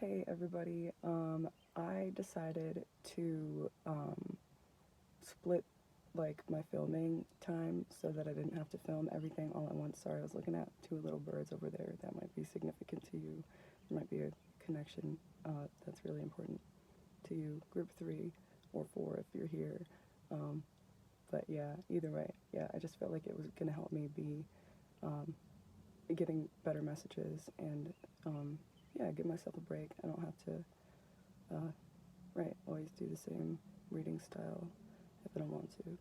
Hey everybody, I decided to split like my filming time so that I didn't have to film everything all at once. Sorry, I was looking at two little birds over there that might be significant to you. There might be a connection that's really important to you, group 3 or 4 if you're here. But yeah, either way, yeah, I just felt like it was gonna help me be getting better messages and yeah, give myself a break. I don't have to always do the same reading style if I don't want to.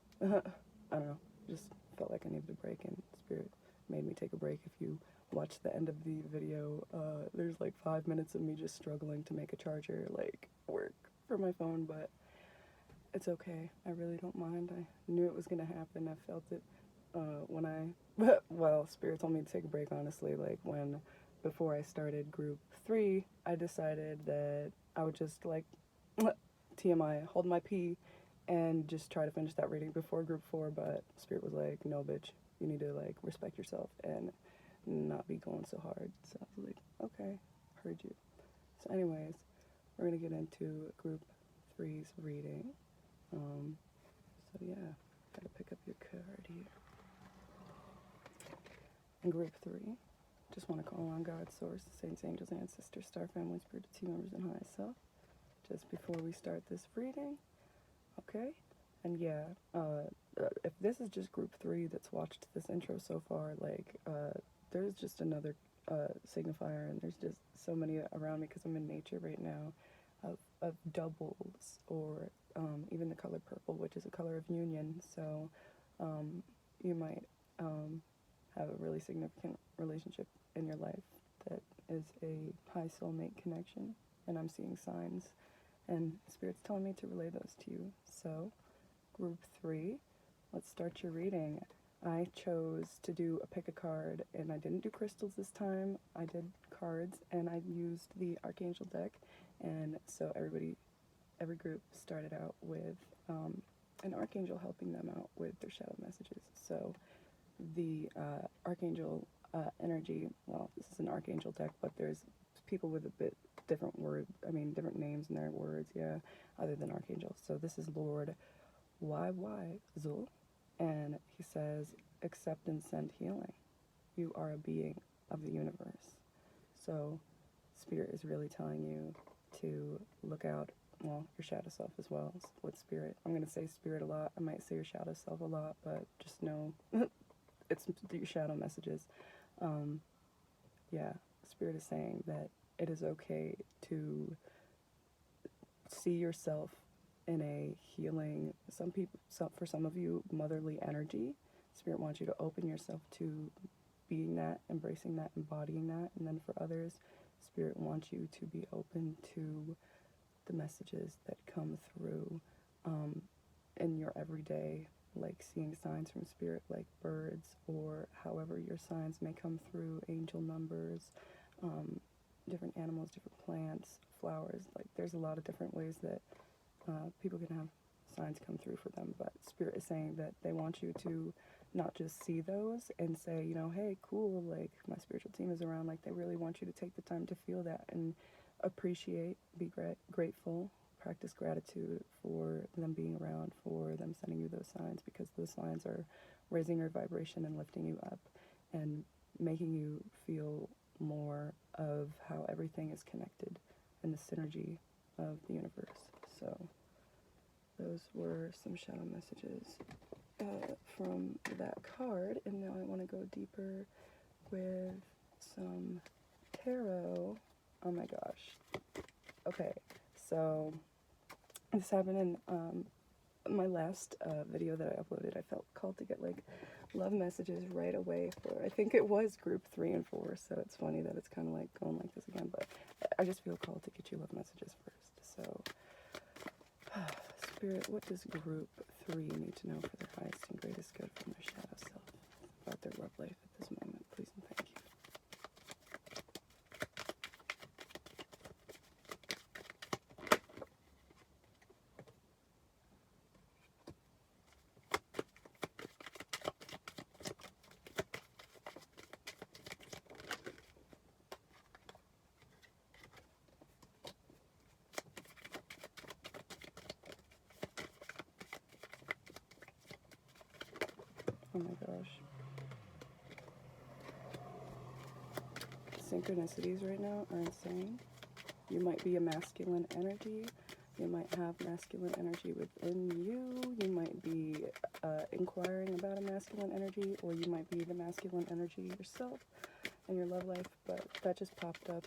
I don't know, just felt like I needed a break, and Spirit made me take a break. If you watch the end of the video, there's like 5 minutes of me just struggling to make a charger like work for my phone, but it's okay. I really don't mind. I knew it was gonna happen. I felt it when well, Spirit told me to take a break, honestly. Like before I started group 3, I decided that I would just like, TMI, hold my pee and just try to finish that reading before group 4, but Spirit was like, no bitch, you need to like respect yourself and not be going so hard. So I was like, okay, heard you. So anyways, we're gonna get into group 3's reading. So yeah, gotta pick up your card here. In group 3, just want to call on God, Source, Saints, Angels, Ancestors, Star Family, Spirit, Team members, and High Self, just before we start this reading, okay? And yeah, if this is just group 3 that's watched this intro so far, like, there's just another signifier, and there's just so many around me because I'm in nature right now, of doubles, or even the color purple, which is a color of union. So you might have a really significant relationship in your life that is a high soulmate connection, and I'm seeing signs, and Spirit's telling me to relay those to you. So group 3, let's start your reading. I chose to do a pick a card, and I didn't do crystals this time. I did cards, and I used the Archangel deck, and so every group started out with an Archangel helping them out with their shadow messages. So the Archangel energy, well, this is an Archangel deck, but there's people with a bit different different names in their words, yeah, other than Archangel. So this is Lord Zul, and he says, accept and send healing. You are a being of the universe. So Spirit is really telling you to look out, well, your shadow self as well with Spirit. I'm going to say Spirit a lot. I might say your shadow self a lot, but just know it's your shadow messages. Yeah, Spirit is saying that it is okay to see yourself in a healing, for some of you, motherly energy. Spirit wants you to open yourself to being that, embracing that, embodying that. And then for others, Spirit wants you to be open to the messages that come through in your everyday, like seeing signs from Spirit like birds, or however your signs may come through, angel numbers, different animals, different plants, flowers. Like there's a lot of different ways that people can have signs come through for them, but Spirit is saying that they want you to not just see those and say, you know, hey, cool, like my spiritual team is around. Like they really want you to take the time to feel that and appreciate, be grateful, practice gratitude for them being around, for them sending you those signs, because those signs are raising your vibration and lifting you up and making you feel more of how everything is connected and the synergy of the universe. So those were some shadow messages from that card, and now I want to go deeper with some tarot. Oh my gosh. Okay, so this happened in my last video that I uploaded. I felt called to get like love messages right away for, I think it was group 3 and 4, so it's funny that it's kind of like going like this again, but I just feel called to get you love messages first. So Spirit, what does group 3 need to know for their highest and greatest good from their shadow self about their love life at this moment? Please and thank you. my gosh. Synchronicities right now are insane. You might be a masculine energy. You might have masculine energy within you. You might be inquiring about a masculine energy, or you might be the masculine energy yourself in your love life. But that just popped up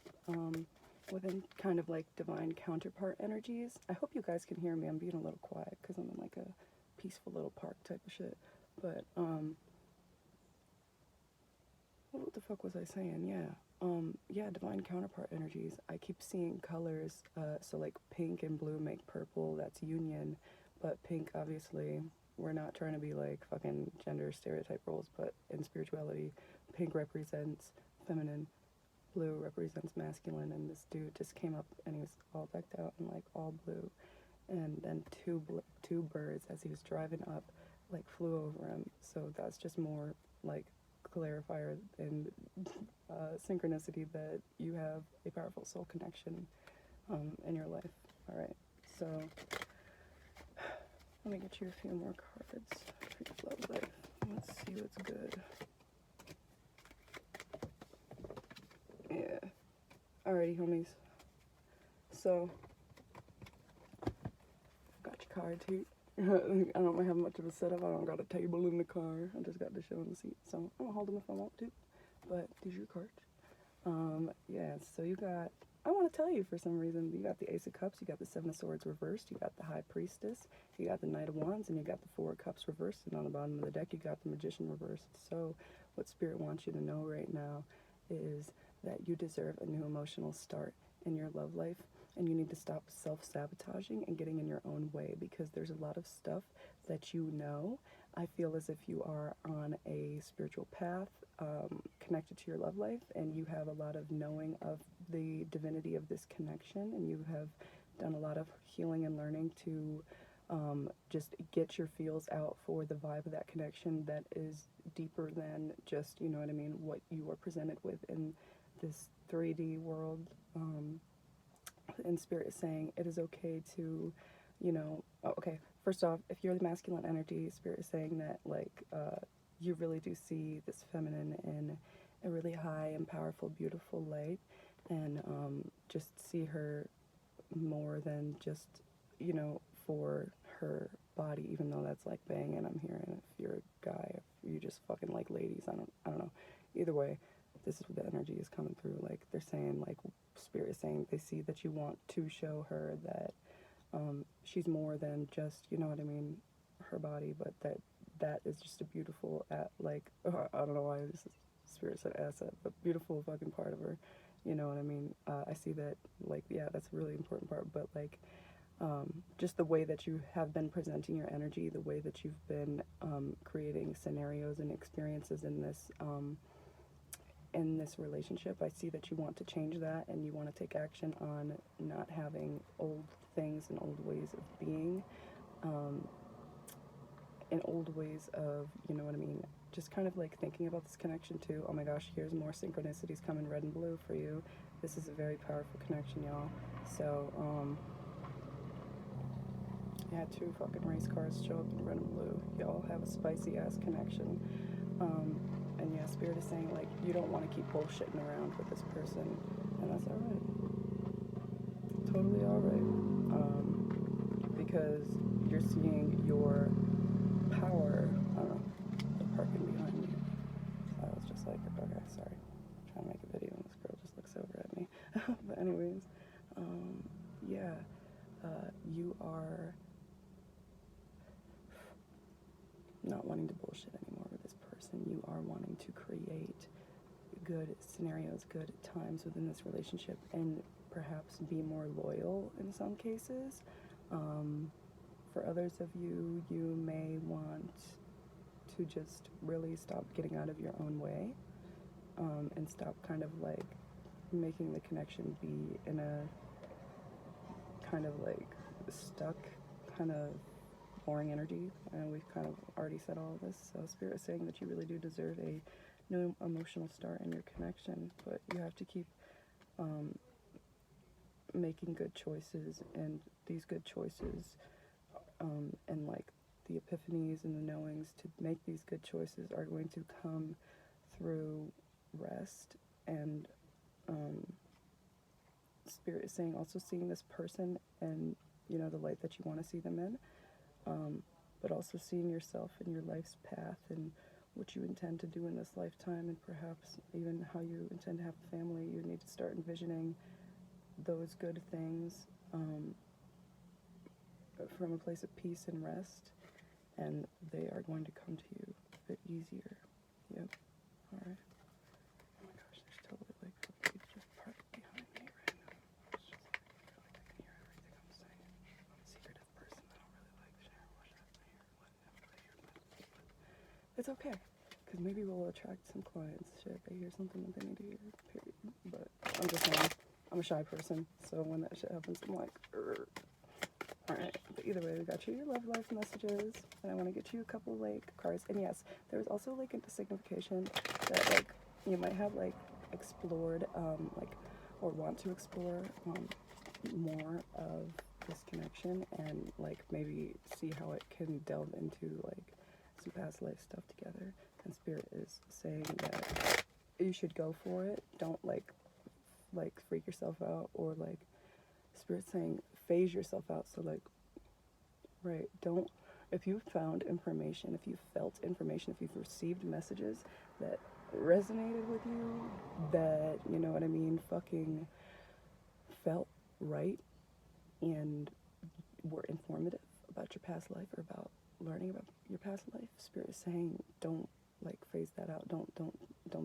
within kind of like divine counterpart energies. I hope you guys can hear me. I'm being a little quiet because I'm in like a peaceful little park type of shit. But what the fuck was I saying? Yeah, divine counterpart energies. I keep seeing colors, so like pink and blue make purple, that's union, but pink, obviously, we're not trying to be like fucking gender stereotype roles, but in spirituality, pink represents feminine, blue represents masculine, and this dude just came up and he was all decked out in like all blue, and then two birds as he was driving up like flew over him, so that's just more like clarifier and synchronicity that you have a powerful soul connection in your life. All right, so let me get you a few more cards for your love life. Let's see what's good. Yeah. Alrighty, homies. So, got your cards here. I don't have much of a setup. I don't got a table in the car. I just got the show in the seat. So I'm gonna hold them if I want to. But these are your cards. Yeah, so you got, I want to tell you for some reason, you got the Ace of Cups, you got the Seven of Swords reversed, you got the High Priestess, you got the Knight of Wands, and you got the Four of Cups reversed, and on the bottom of the deck you got the Magician reversed. So what Spirit wants you to know right now is that you deserve a new emotional start in your love life, and you need to stop self-sabotaging and getting in your own way, because there's a lot of stuff that you know. I feel as if you are on a spiritual path, connected to your love life, and you have a lot of knowing of the divinity of this connection, and you have done a lot of healing and learning to just get your feels out for the vibe of that connection that is deeper than just, you know what I mean, what you are presented with in this 3D world. And Spirit is saying it is okay to, you know, okay, first off, if you're the masculine energy, Spirit is saying that, like, you really do see this feminine in a really high and powerful, beautiful light, and just see her more than just, you know, for her body, even though that's like banging, I'm hearing. If you're a guy, if you just fucking like ladies, I don't know. Either way, this is where the energy is coming through. Like, they're saying, like, Spirit is saying they see that you want to show her that she's more than just, you know what I mean, her body, but that is just a beautiful, like, I don't know why this is, Spirit said asset, but beautiful fucking part of her, you know what I mean. I see that, like, yeah, that's a really important part, but like, just the way that you have been presenting your energy, the way that you've been creating scenarios and experiences in this relationship, I see that you want to change that, and you want to take action on not having old things and old ways of being, and old ways of, you know what I mean, just kind of like thinking about this connection too. Oh my gosh, here's more synchronicities coming red and blue for you. This is a very powerful connection, y'all. So, yeah, 2 fucking race cars show up in red and blue. Y'all have a spicy ass connection. And yeah, Spirit is saying, like, you don't want to keep bullshitting around with this person, and that's alright. Totally alright. Because you're seeing your power. I don't know, the parking behind me. I was just like, okay, sorry. I'm trying to make a video and this girl just looks over at me. But anyways, yeah, you are not wanting to bullshit anymore with this person. You are wanting to create good scenarios, good times within this relationship, and perhaps be more loyal in some cases. For others of you, you may want to just really stop getting out of your own way, and stop kind of like making the connection be in a kind of like stuck, kind of boring energy. And we've kind of already said all of this, so Spirit is saying that you really do deserve a new emotional start in your connection, but you have to keep making good choices, and these good choices, and like the epiphanies and the knowings to make these good choices are going to come through rest and Spirit is saying also seeing this person and, you know, the light that you want to see them in, but also seeing yourself in your life's path and what you intend to do in this lifetime, and perhaps even how you intend to have a family. You need to start envisioning those good things from a place of peace and rest, and they are going to come to you a bit easier. Yep. All right. Oh my gosh, there's totally like it's just parked behind me right now. It's just like I feel like I can hear everything I'm saying. I'm a secretive person. I don't really like sharing what I hear, letting everybody hear but it's okay, because maybe we'll attract some clients. Shit, they hear something that they need to hear. Period. But I'm just saying, I'm a shy person, so when that shit happens, I'm like, Urgh. Alright, but either way, we got you your love life messages, and I want to get you a couple, like, cards. And yes, there's also, like, a signification that, like, you might have, like, explored, like, or want to explore, more of this connection, and, like, maybe see how it can delve into, like, some past life stuff together. And Spirit is saying that you should go for it. Don't, like, freak yourself out, or, like, Spirit's saying phase yourself out. So, like, right, don't, if you've found information, if you've felt information, if you've received messages that resonated with you, that, you know what I mean, fucking felt right and were informative about your past life or about learning about your past life, Spirit is saying don't, like, phase that out. Don't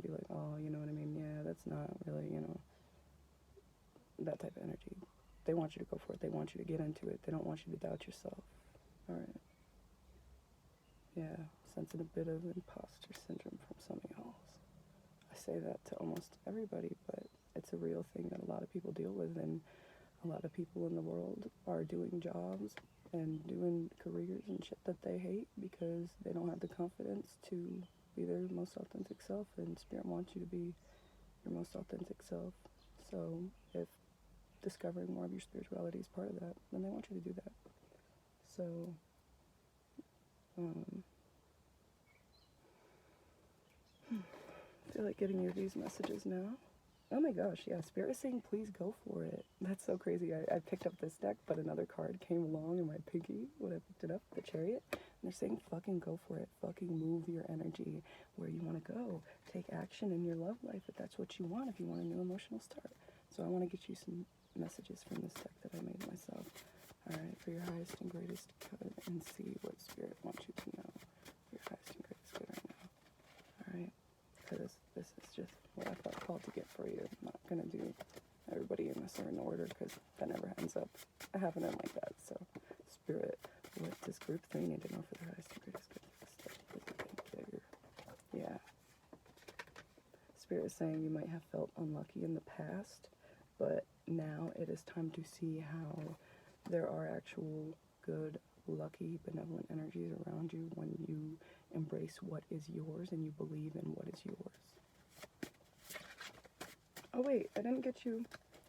be like, oh, you know what I mean, yeah, that's not really, you know, that type of energy. They want you to go for it. They want you to get into it. They don't want you to doubt yourself. All right. Yeah, sensing a bit of imposter syndrome from some of y'all. I say that to almost everybody, but it's a real thing that a lot of people deal with, and a lot of people in the world are doing jobs and doing careers and shit that they hate because they don't have the confidence to be their most authentic self, and Spirit wants you to be your most authentic self. So if discovering more of your spirituality is part of that, then they want you to do that. So, I feel like getting you these messages now. Oh my gosh, yeah, Spirit is saying please go for it. That's so crazy. I picked up this deck, but another card came along in my pinky when I picked it up, the Chariot. And they're saying fucking go for it. Fucking move your energy where you want to go. Take action in your love life if that's what you want, if you want a new emotional start. So I want to get you some messages from this deck that I made myself. Alright, for your highest and greatest good, and see what Spirit wants you to know for your highest and greatest good right now. Alright, because this is just what I felt called to get for you. I'm not going to do everybody in a certain order, because that never ends up happening like that. So, Spirit, what does group 3 need to know for their highest and greatest good? Yeah. Spirit is saying you might have felt unlucky in the past, but now it is time to see how there are actual good, lucky, benevolent energies around you when you embrace what is yours and you believe in what is yours. Oh wait, I didn't get you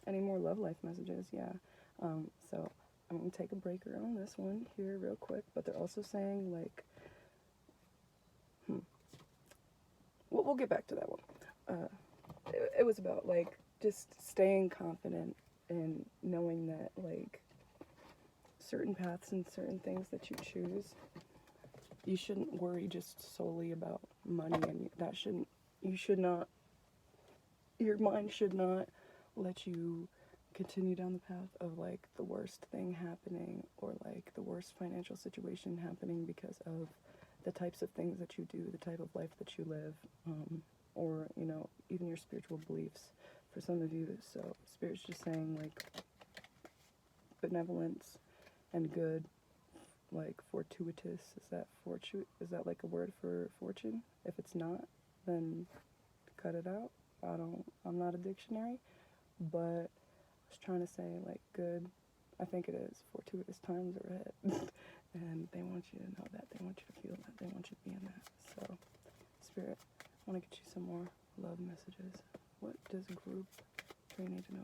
any more love life messages. Yeah. So I'm going to take a breaker on this one here real quick, but they're also saying, like, we'll get back to that one. It was about, like, just staying confident and knowing that, like, certain paths and certain things that you choose, you shouldn't worry just solely about money, and that shouldn't, you should not, your mind should not let you continue down the path of, like, the worst thing happening, or, like, the worst financial situation happening because of the types of things that you do, the type of life that you live, or, you know, even your spiritual beliefs for some of you. So Spirit's just saying, like, benevolence and good, like, fortuitous, is that like a word for fortune? If it's not, then cut it out. I'm not a dictionary, but I was trying to say, like, good, I think it is, fortuitous times are ahead. And they want you to know that, they want you to feel that, they want you to be in that. So, Spirit, I want to get you some more love messages. What does group 3 need to know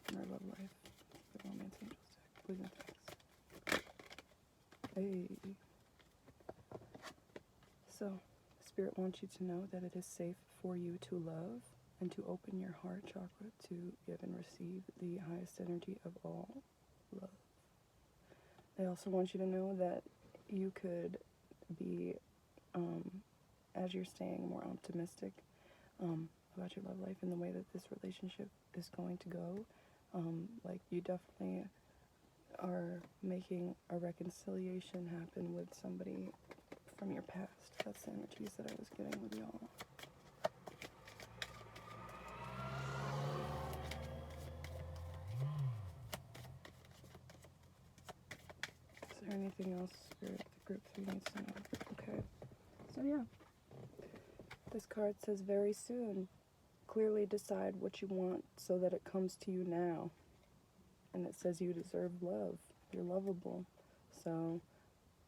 in our love life? The romance angels deck, please and thanks. Hey, So, Spirit wants you to know that it is safe for you to love and to open your heart chakra to give and receive the highest energy of all, love. They also want you to know that you could be, as you're staying more optimistic about your love life and the way that this relationship is going to go, like you definitely are making a reconciliation happen with somebody from your past. That's the energies that I was getting with y'all. Is there anything else Spirit the group 3 needs to know? Okay. So yeah. This card says very soon. Clearly decide what you want so that it comes to you now. And it says you deserve love. You're lovable. So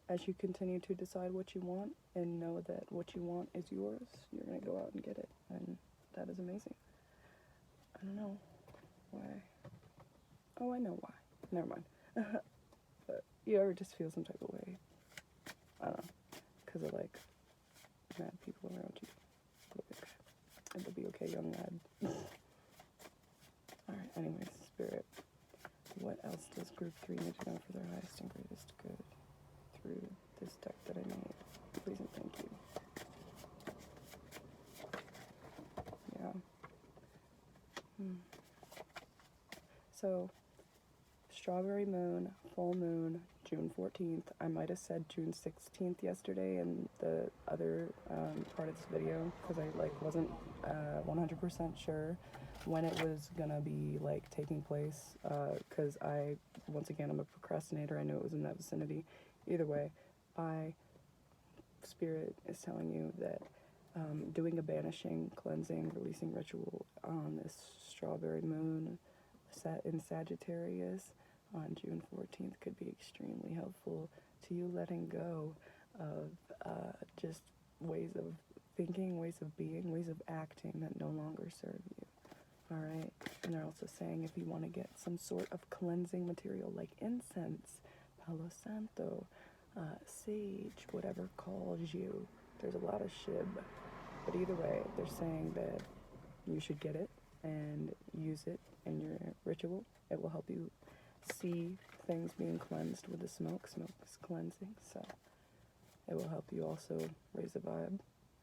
as you continue to decide what you want and know that what you want is yours, you're going to go out and get it. And that is amazing. I don't know why. Oh, I know why. Never mind. But you ever just feel some type of way? I don't know. Because of like mad people around you. It'll be okay, young lad. Alright, anyways, Spirit. What else does group 3 need to know for their highest and greatest good through this deck that I made? Please and thank you. Yeah. So, strawberry moon, full moon, June 14th. I might have said June 16th yesterday in the other part of this video because I like wasn't 100% sure when it was gonna be like taking place because once again I'm a procrastinator. I knew it was in that vicinity. Either way, Spirit is telling you that doing a banishing, cleansing, releasing ritual on this strawberry moon set in Sagittarius on June 14th could be extremely helpful to you letting go of just ways of thinking, ways of being, ways of acting that no longer serve you. Alright? And they're also saying if you want to get some sort of cleansing material like incense, Palo Santo, sage, whatever calls you. There's a lot of shib. But either way, they're saying that you should get it and use it in your ritual. It will help you see things being cleansed with the smoke. Smoke is cleansing, so it will help you also raise a vibe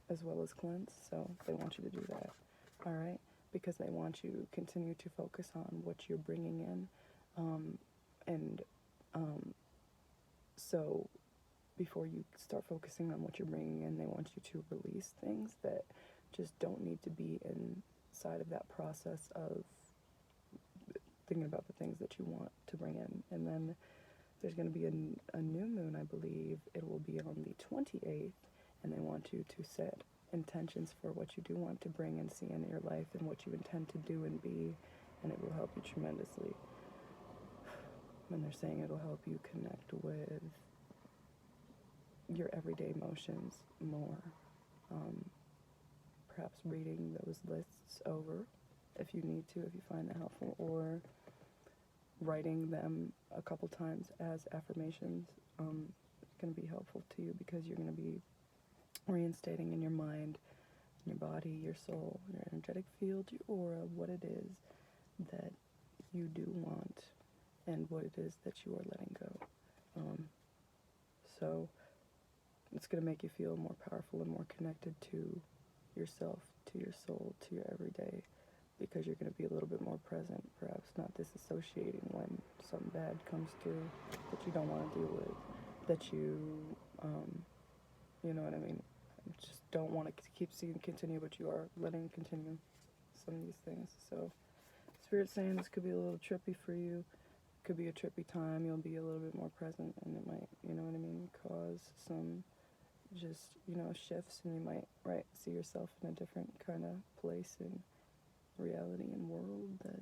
as well as cleanse. So they want you to do that, all right? Because they want you to continue to focus on what you're bringing in. So before you start focusing on what you're bringing in, they want you to release things that just don't need to be inside of that process of thinking about the things that you want to bring in. And then there's going to be a new moon, I believe. It will be on the 28th, and they want you to set intentions for what you do want to bring and see in your life and what you intend to do and be, and it will help you tremendously. And they're saying it'll help you connect with your everyday emotions more. Perhaps reading those lists over if you need to, if you find that helpful, or writing them a couple times as affirmations. It's going to be helpful to you because you're going to be reinstating in your mind, in your body, your soul, your energetic field, your aura, what it is that you do want and what it is that you are letting go. So it's going to make you feel more powerful and more connected to yourself, to your soul, to your everyday, because you're going to be a little bit more present, perhaps not disassociating when something bad comes through that you don't want to deal with, that you know what I mean, just don't want to keep seeing continue, but you are letting continue some of these things. So Spirit's saying this could be a little trippy for you. Could be a trippy time. You'll be a little bit more present, and it might, you know what I mean, cause some just, shifts, and you might, see yourself in a different kind of place in reality and world that,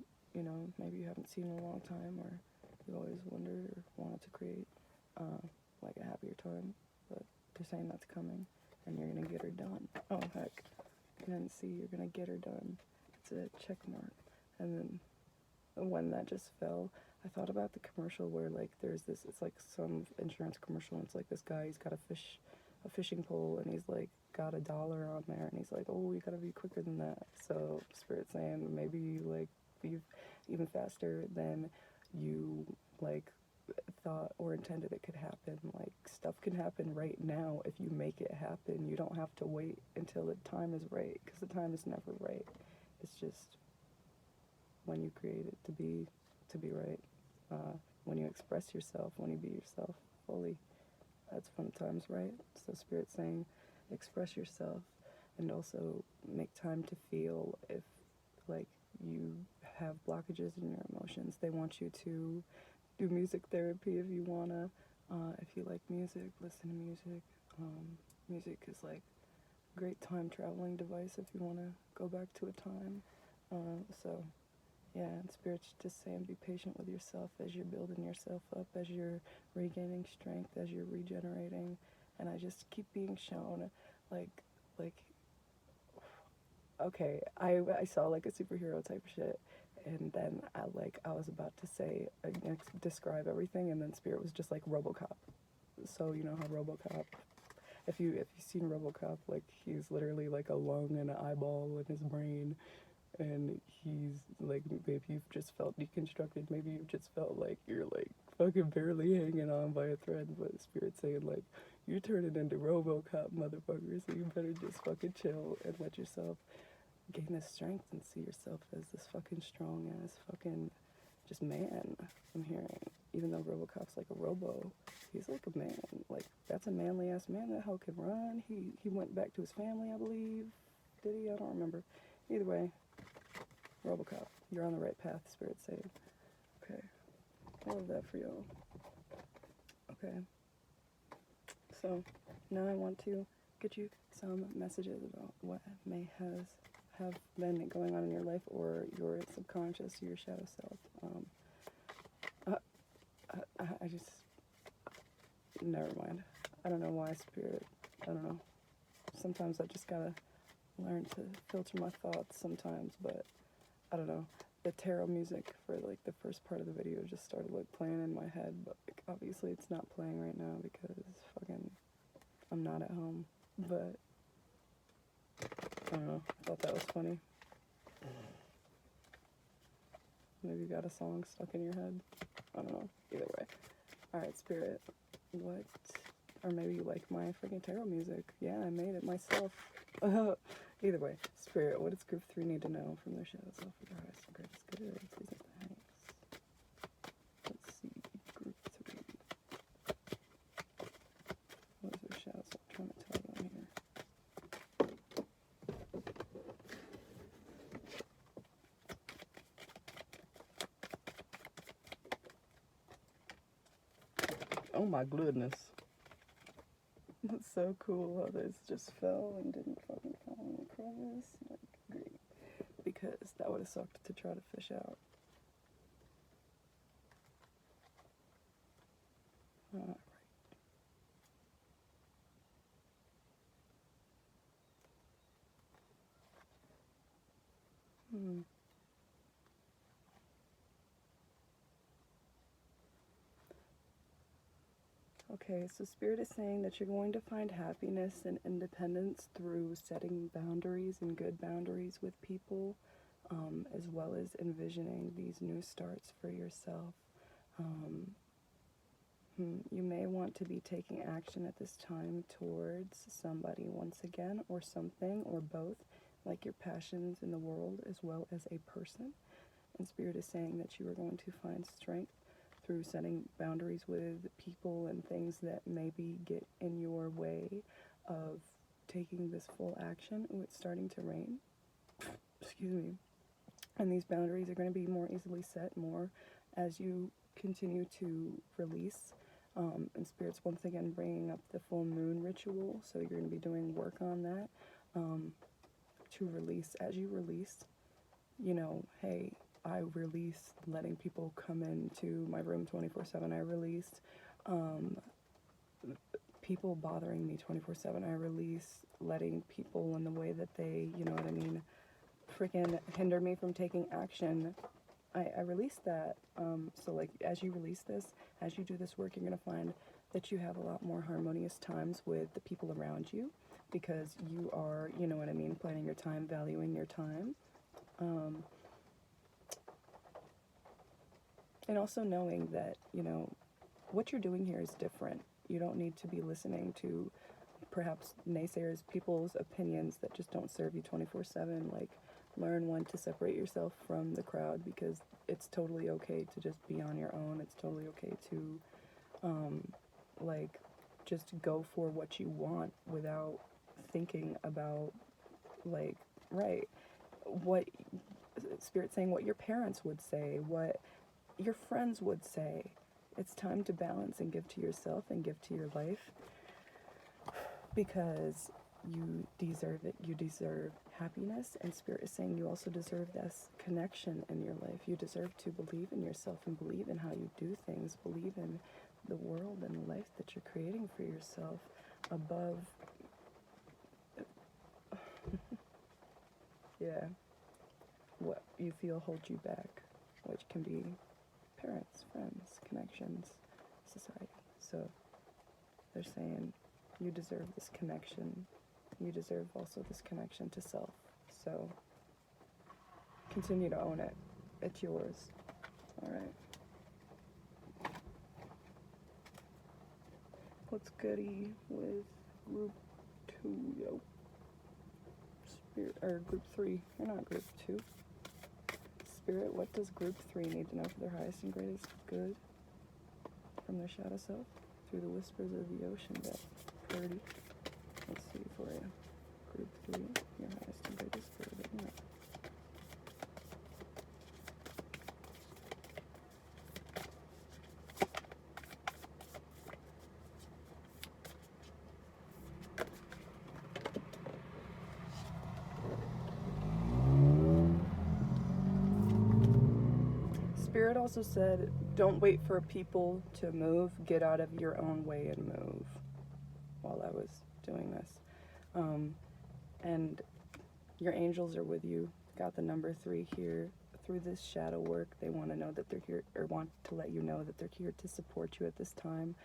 maybe you haven't seen in a long time, or you've always wondered or wanted to create, like a happier time. But they're saying that's coming, and you're going to get her done. Oh, heck. You didn't see, you're going to get her done. It's a check mark. And then when that just fell, I thought about the commercial where, like, there's this, it's like some insurance commercial, and it's like this guy, he's got a fishing pole, and he's like got $1 on there, and he's like, oh, you gotta be quicker than that. So Spirit's saying maybe like be even faster than you like thought or intended it could happen. Like, stuff can happen right now if you make it happen. You don't have to wait until the time is right, because the time is never right. It's just when you create it to be right. When you express yourself, when you be yourself fully, that's when the time's right. So Spirit's saying express yourself, and also make time to feel. If like you have blockages in your emotions, they want you to do music therapy if you wanna. If you like music, listen to music. Music is like a great time traveling device if you wanna go back to a time. So yeah, and Spirit's just saying be patient with yourself as you're building yourself up, as you're regaining strength, as you're regenerating. And I just keep being shown like okay, I saw like a superhero type shit, and then I was about to say describe everything, and then Spirit was just like RoboCop. So you know how RoboCop, if you've seen RoboCop, like he's literally like a lung and an eyeball in his brain, and he's like, maybe you've just felt deconstructed, maybe you've just felt like you're like fucking barely hanging on by a thread, but Spirit's saying like you're turning into RoboCop, motherfucker, so you better just fucking chill and let yourself gain this strength and see yourself as this fucking strong ass fucking just man. I'm hearing, even though RoboCop's like a robo, he's like a man. Like, that's a manly ass man. That hoe can run. He went back to his family, I believe. Did he? I don't remember. Either way, RoboCop, you're on the right path, Spirit's saying. Okay, I love that for y'all. Okay, so now I want to get you some messages about what may have been going on in your life, or your subconscious, your shadow self. I just, never mind. I don't know why, Spirit. I don't know. Sometimes I just gotta learn to filter my thoughts sometimes, but I don't know. The tarot music for like the first part of the video just started like playing in my head, but like, obviously it's not playing right now because fucking I'm not at home. But I don't know. I thought that was funny. Maybe you got a song stuck in your head. I don't know. Either way. Alright, Spirit. What? Or maybe you like my freaking tarot music. Yeah, I made it myself. Either way. Spirit, what does group 3 need to know from their shadow self for their highest and greatest good? Please make the thanks. Let's see. Group 3. What is their shadow self trying to tell you on here? Oh my goodness. That's so cool how this just fell and didn't fucking fall in the crevice. Like, great. Because that would have sucked to try to fish out. Alright. Okay, so Spirit is saying that you're going to find happiness and independence through setting boundaries and good boundaries with people, as well as envisioning these new starts for yourself. You may want to be taking action at this time towards somebody once again, or something, or both, like your passions in the world as well as a person. And Spirit is saying that you are going to find strength through setting boundaries with people and things that maybe get in your way of taking this full action. Oh, it's starting to rain. Excuse me. And these boundaries are going to be more easily set more as you continue to release. And Spirit's once again bringing up the full moon ritual, so you're going to be doing work on that to release. As you release, you know, hey, I released letting people come into my room 24/7. I released people bothering me 24/7. I released letting people in the way that they, you know what I mean, freaking hinder me from taking action. I released that. So like, as you release this, as you do this work, you're going to find that you have a lot more harmonious times with the people around you. because you are, you know what I mean, planning your time, valuing your time. And also knowing that, you know, what you're doing here is different. You don't need to be listening to perhaps naysayers, people's opinions that just don't serve you 24/7. Like, learn when to separate yourself from the crowd, because it's totally okay to just be on your own. It's totally okay to, like, just go for what you want without thinking about, like, right, what Spirit saying, what your parents would say, what your friends would say. It's time to balance and give to yourself and give to your life, because you deserve it. You deserve happiness, and Spirit is saying you also deserve this connection in your life. You deserve to believe in yourself and believe in how you do things, believe in the world and the life that you're creating for yourself above yeah, what you feel holds you back, which can be parents, friends, connections, society. So they're saying you deserve this connection. You deserve also this connection to self. So continue to own it. It's yours. All right. What's goody with group 2, yo? Spirit, or group 3. You're not group 2. Spirit, what does group 3 need to know for their highest and greatest good from their shadow self through the whispers of the ocean depth? Purdy. Let's see for you. Group 3, your highest and greatest good. Yeah. Spirit also said, don't wait for people to move. Get out of your own way and move, while I was doing this. And your angels are with you. Got the number 3 here. Through this shadow work, they want to know that they're here, or want to let you know that they're here to support you at this time.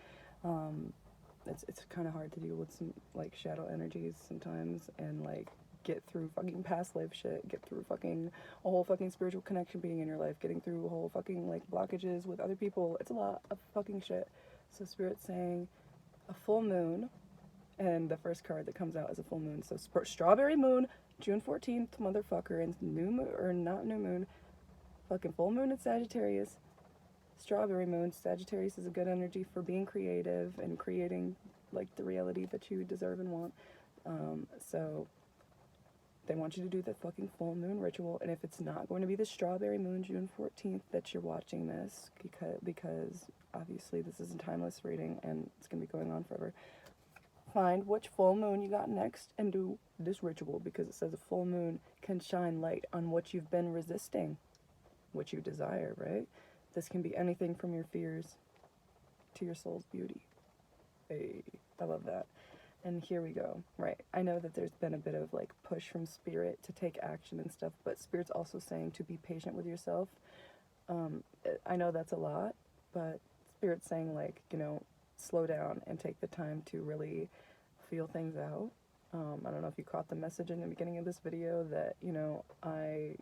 It's kind of hard to deal with some, like, shadow energies sometimes, and, like, get through fucking past life shit, get through fucking a whole fucking spiritual connection being in your life, getting through a whole fucking, like, blockages with other people. It's a lot of fucking shit. So Spirit's saying a full moon, and the first card that comes out is a full moon. So strawberry moon, June 14th, motherfucker, and new moon, or not new moon, fucking full moon in Sagittarius. Strawberry moon. Sagittarius is a good energy for being creative and creating, like, the reality that you deserve and want. So they want you to do the fucking full moon ritual. And if it's not going to be the strawberry moon, June 14th, that you're watching this, because obviously this is a timeless reading and it's going to be going on forever, find which full moon you got next and do this ritual, because it says a full moon can shine light on what you've been resisting, what you desire, right? This can be anything from your fears to your soul's beauty. Hey, I love that. And here we go. Right, I know that there's been a bit of, like, push from Spirit to take action and stuff, but Spirit's also saying to be patient with yourself. I know that's a lot, but Spirit's saying, like, you know, slow down and take the time to really feel things out. I don't know if you caught the message in the beginning of this video that, you know, I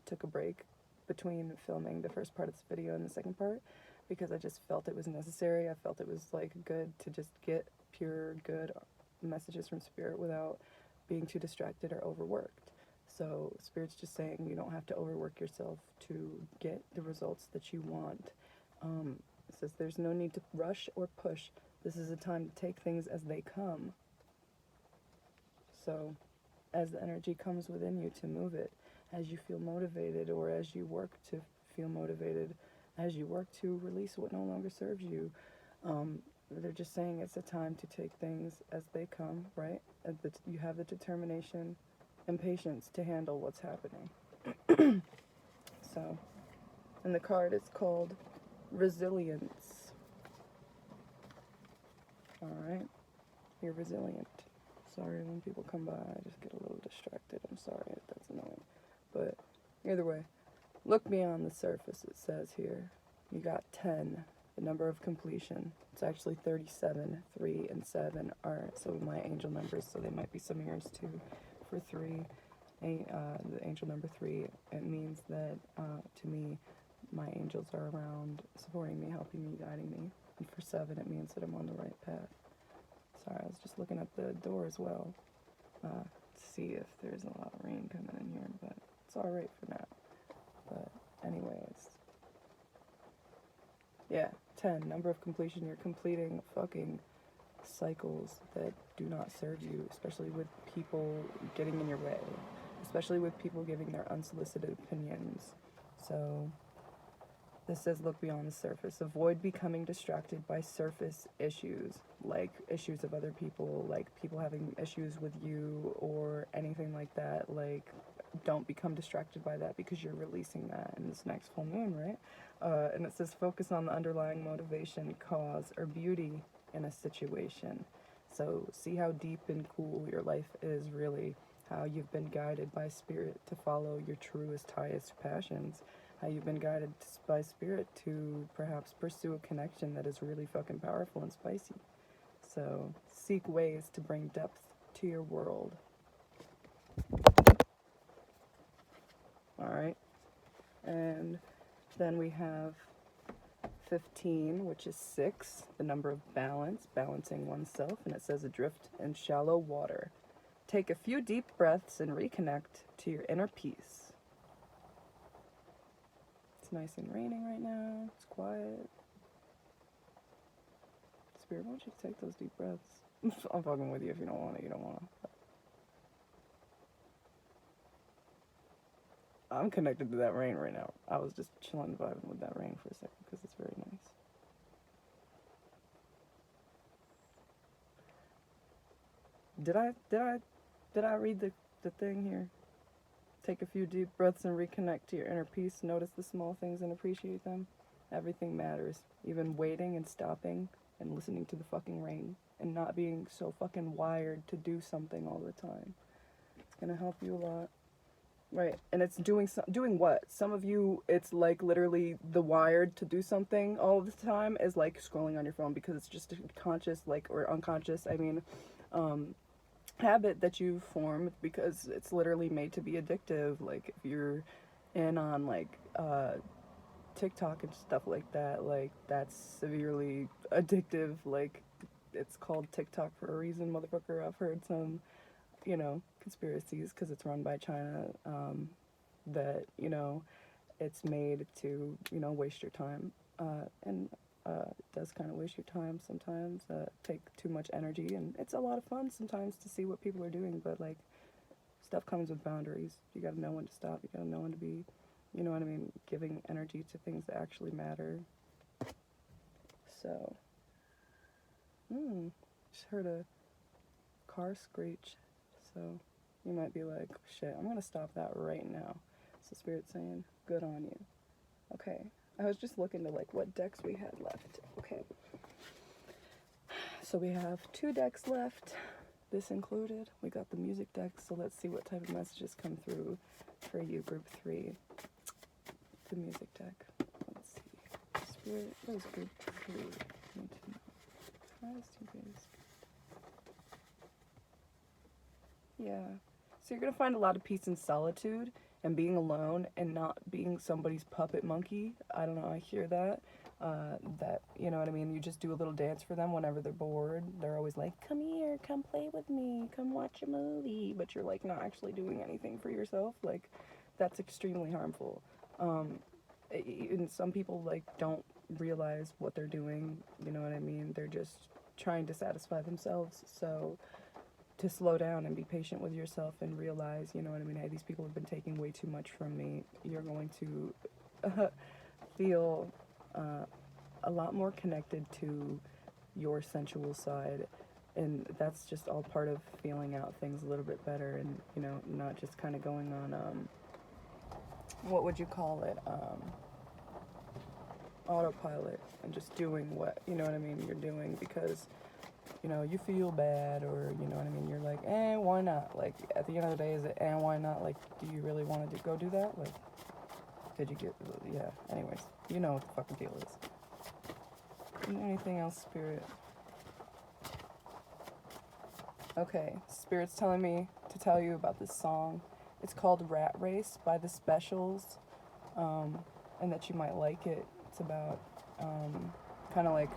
took a break between filming the first part of this video and the second part, because I just felt it was necessary. I felt it was, like, good to just get pure good messages from Spirit without being too distracted or overworked. So Spirit's just saying you don't have to overwork yourself to get the results that you want. It says there's no need to rush or push. This is a time to take things as they come. So as the energy comes within you, to move it, as you feel motivated, or as you work to feel motivated, as you work to release what no longer serves you. They're just saying it's a time to take things as they come, right? You have the determination and patience to handle what's happening. So, and the card is called Resilience. Alright? You're resilient. Sorry when people come by, I just get a little distracted. I'm sorry if that's annoying. But either way, look beyond the surface, it says here. You got 10. The number of completion. It's actually 37. 3 and 7 are some of my angel numbers, so they might be some of yours too. For 3, the angel number 3, it means that, to me, my angels are around, supporting me, helping me, guiding me. And for 7, it means that I'm on the right path. Sorry, I was just looking at the door as well, to see if there's a lot of rain coming in here, but it's alright for now. But anyways, yeah, 10, number of completion. You're completing fucking cycles that do not serve you, especially with people getting in your way, especially with people giving their unsolicited opinions. So this says, look beyond the surface. Avoid becoming distracted by surface issues, like issues of other people, like people having issues with you or anything like that. Like, don't become distracted by that because you're releasing that in this next full moon, right? And it says, focus on the underlying motivation, cause, or beauty in a situation. So see how deep and cool your life is really, how you've been guided by spirit to follow your truest, highest passions, how you've been guided by spirit to perhaps pursue a connection that is really fucking powerful and spicy. So seek ways to bring depth to your world. Alright, and then we have 15, which is 6, the number of balance, balancing oneself, and it says, adrift in shallow water. Take a few deep breaths and reconnect to your inner peace. It's nice and raining right now. It's quiet. Spirit, why don't you take those deep breaths? I'm fucking with you. If you don't want it, you don't want to. I'm connected to that rain right now. I was just chilling, vibing with that rain for a second because it's very nice. Did I read the thing here? Take a few deep breaths and reconnect to your inner peace. Notice the small things and appreciate them. Everything matters. Even waiting and stopping and listening to the fucking rain and not being so fucking wired to do something all the time. It's gonna help you a lot. Right, and it's doing what? Some of you, it's like literally the wired to do something all the time is like scrolling on your phone because it's just a conscious, like, or unconscious, I mean, habit that you've formed because it's literally made to be addictive. Like, if you're in on, like, TikTok and stuff like that, like, that's severely addictive. Like, it's called TikTok for a reason, motherfucker. I've heard some, you know, conspiracies because it's run by China, that, you know, it's made to, you know, waste your time, and it does kind of waste your time sometimes, take too much energy, and it's a lot of fun sometimes to see what people are doing, but, like, stuff comes with boundaries. You gotta know when to stop, you gotta know when to be, you know what I mean, giving energy to things that actually matter. So, just heard a car screech. So you might be like, shit, I'm gonna stop that right now. So Spirit's saying, good on you. Okay, I was just looking to, like, what decks we had left. Okay, so we have 2 decks left, this included. We got the music deck, so let's see what type of messages come through for you, group 3. The music deck. Let's see. Spirit, what is group 3? Need to know. How does you guys... Yeah. So you're going to find a lot of peace and solitude and being alone and not being somebody's puppet monkey. I don't know, I hear that. That, you know what I mean, you just do a little dance for them whenever they're bored. They're always like, come here, come play with me, come watch a movie. But you're, like, not actually doing anything for yourself. Like, that's extremely harmful. And some people, like, don't realize what they're doing. You know what I mean? They're just trying to satisfy themselves. So to slow down and be patient with yourself and realize, you know what I mean, hey, these people have been taking way too much from me. You're going to feel a lot more connected to your sensual side, and that's just all part of feeling out things a little bit better, and, you know, not just kind of going on, what would you call it, autopilot, and just doing what, you know what I mean, you're doing because, you know, you feel bad, or, you know what I mean, you're like, why not? Like, at the end of the day, is it, why not? Like, do you really want to go do that? Like, did you get, yeah, anyways, you know what the fucking deal is. Anything else, Spirit? Okay, Spirit's telling me to tell you about this song. It's called Rat Race by The Specials, and that you might like it. It's about kind of like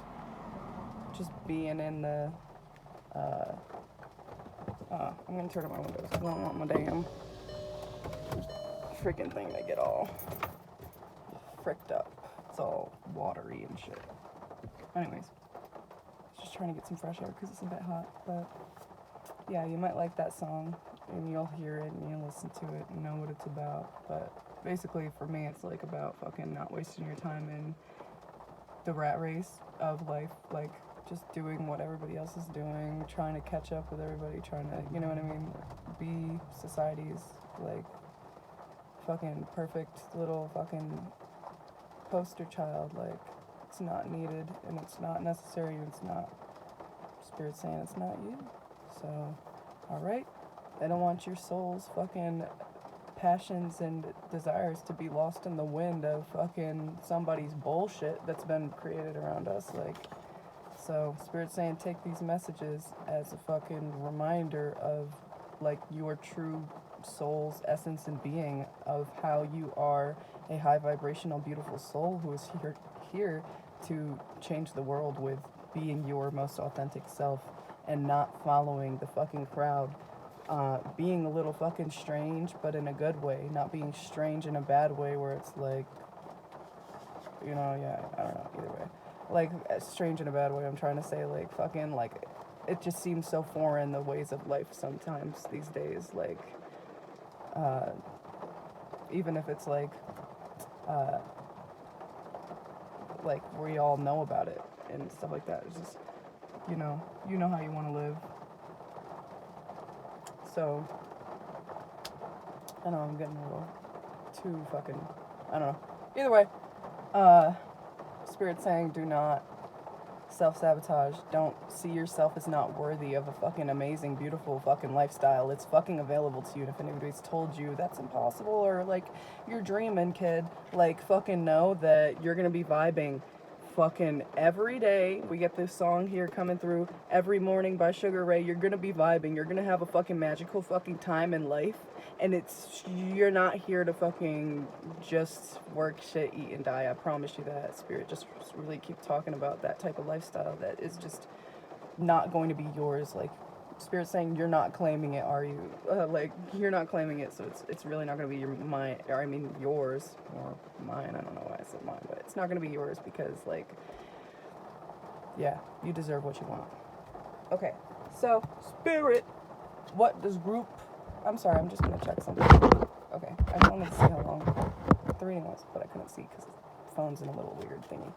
just being in the... I'm gonna turn up my windows. I don't want my damn freaking thing to get all fricked up. It's all watery and shit. Anyways, just trying to get some fresh air because it's a bit hot, but yeah, you might like that song, and you'll hear it, and you'll listen to it, and know what it's about. But basically, for me, it's like about fucking not wasting your time in the rat race of life, like just doing what everybody else is doing, trying to catch up with everybody, trying to, you know what I mean, be society's, like, fucking perfect little fucking poster child. Like, it's not needed, and it's not necessary, and it's not, Spirit saying it's not you. So, alright, I don't want your soul's fucking passions and desires to be lost in the wind of fucking somebody's bullshit that's been created around us. Like, so Spirit's saying take these messages as a fucking reminder of like your true soul's essence and being, of how you are a high vibrational beautiful soul who is here to change the world with being your most authentic self and not following the fucking crowd. Being a little fucking strange, but in a good way, not being strange in a bad way where it's like, you know, yeah, I don't know, either way. Like, strange in a bad way, I'm trying to say, like, fucking, like, it just seems so foreign, the ways of life sometimes these days, like, even if it's like we all know about it and stuff like that. It's just, you know how you want to live. So, I know I'm getting a little too fucking, I don't know. Either way, Spirit saying do not self-sabotage. Don't see yourself as not worthy of a fucking amazing, beautiful fucking lifestyle. It's fucking available to you. And if anybody's told you that's impossible or like you're dreaming, kid, like fucking know that you're gonna be vibing fucking every day. We get this song here coming through every morning by Sugar Ray. You're gonna be vibing. You're gonna have a fucking magical fucking time in life. And you're not here to fucking just work, shit, eat, and die. I promise you that. Spirit just really keep talking about that type of lifestyle that is just not going to be yours. Like, Spirit saying you're not claiming it, are you? Like, you're not claiming it, so it's really not going to be yours, or mine. I don't know why I said mine, but it's not going to be yours because, like, yeah, you deserve what you want. Okay, so, Spirit, what does group... I'm sorry, I'm just going to check something. Okay, I just wanted to see how long the reading was, but I couldn't see because the phone's in a little weird thingy.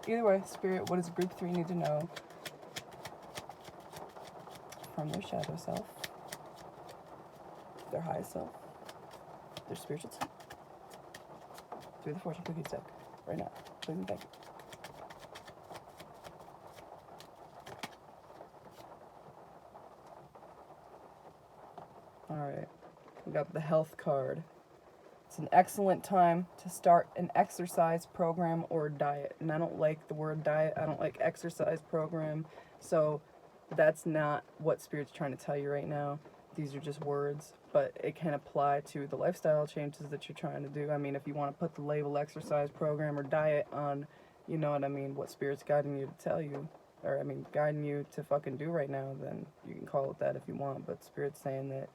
Either way, Spirit, what does group 3 need to know from their shadow self, their highest self, their spiritual self, through the fortune cookie deck, right now? Please and thank you. Alright, we got the health card. It's an excellent time to start an exercise program or diet. And I don't like the word diet. I don't like exercise program. So that's not what Spirit's trying to tell you right now. These are just words, but it can apply to the lifestyle changes that you're trying to do. I mean, if you want to put the label exercise program or diet on, you know what I mean, what Spirit's guiding you to tell you, or I mean, guiding you to fucking do right now, then you can call it that if you want. But Spirit's saying that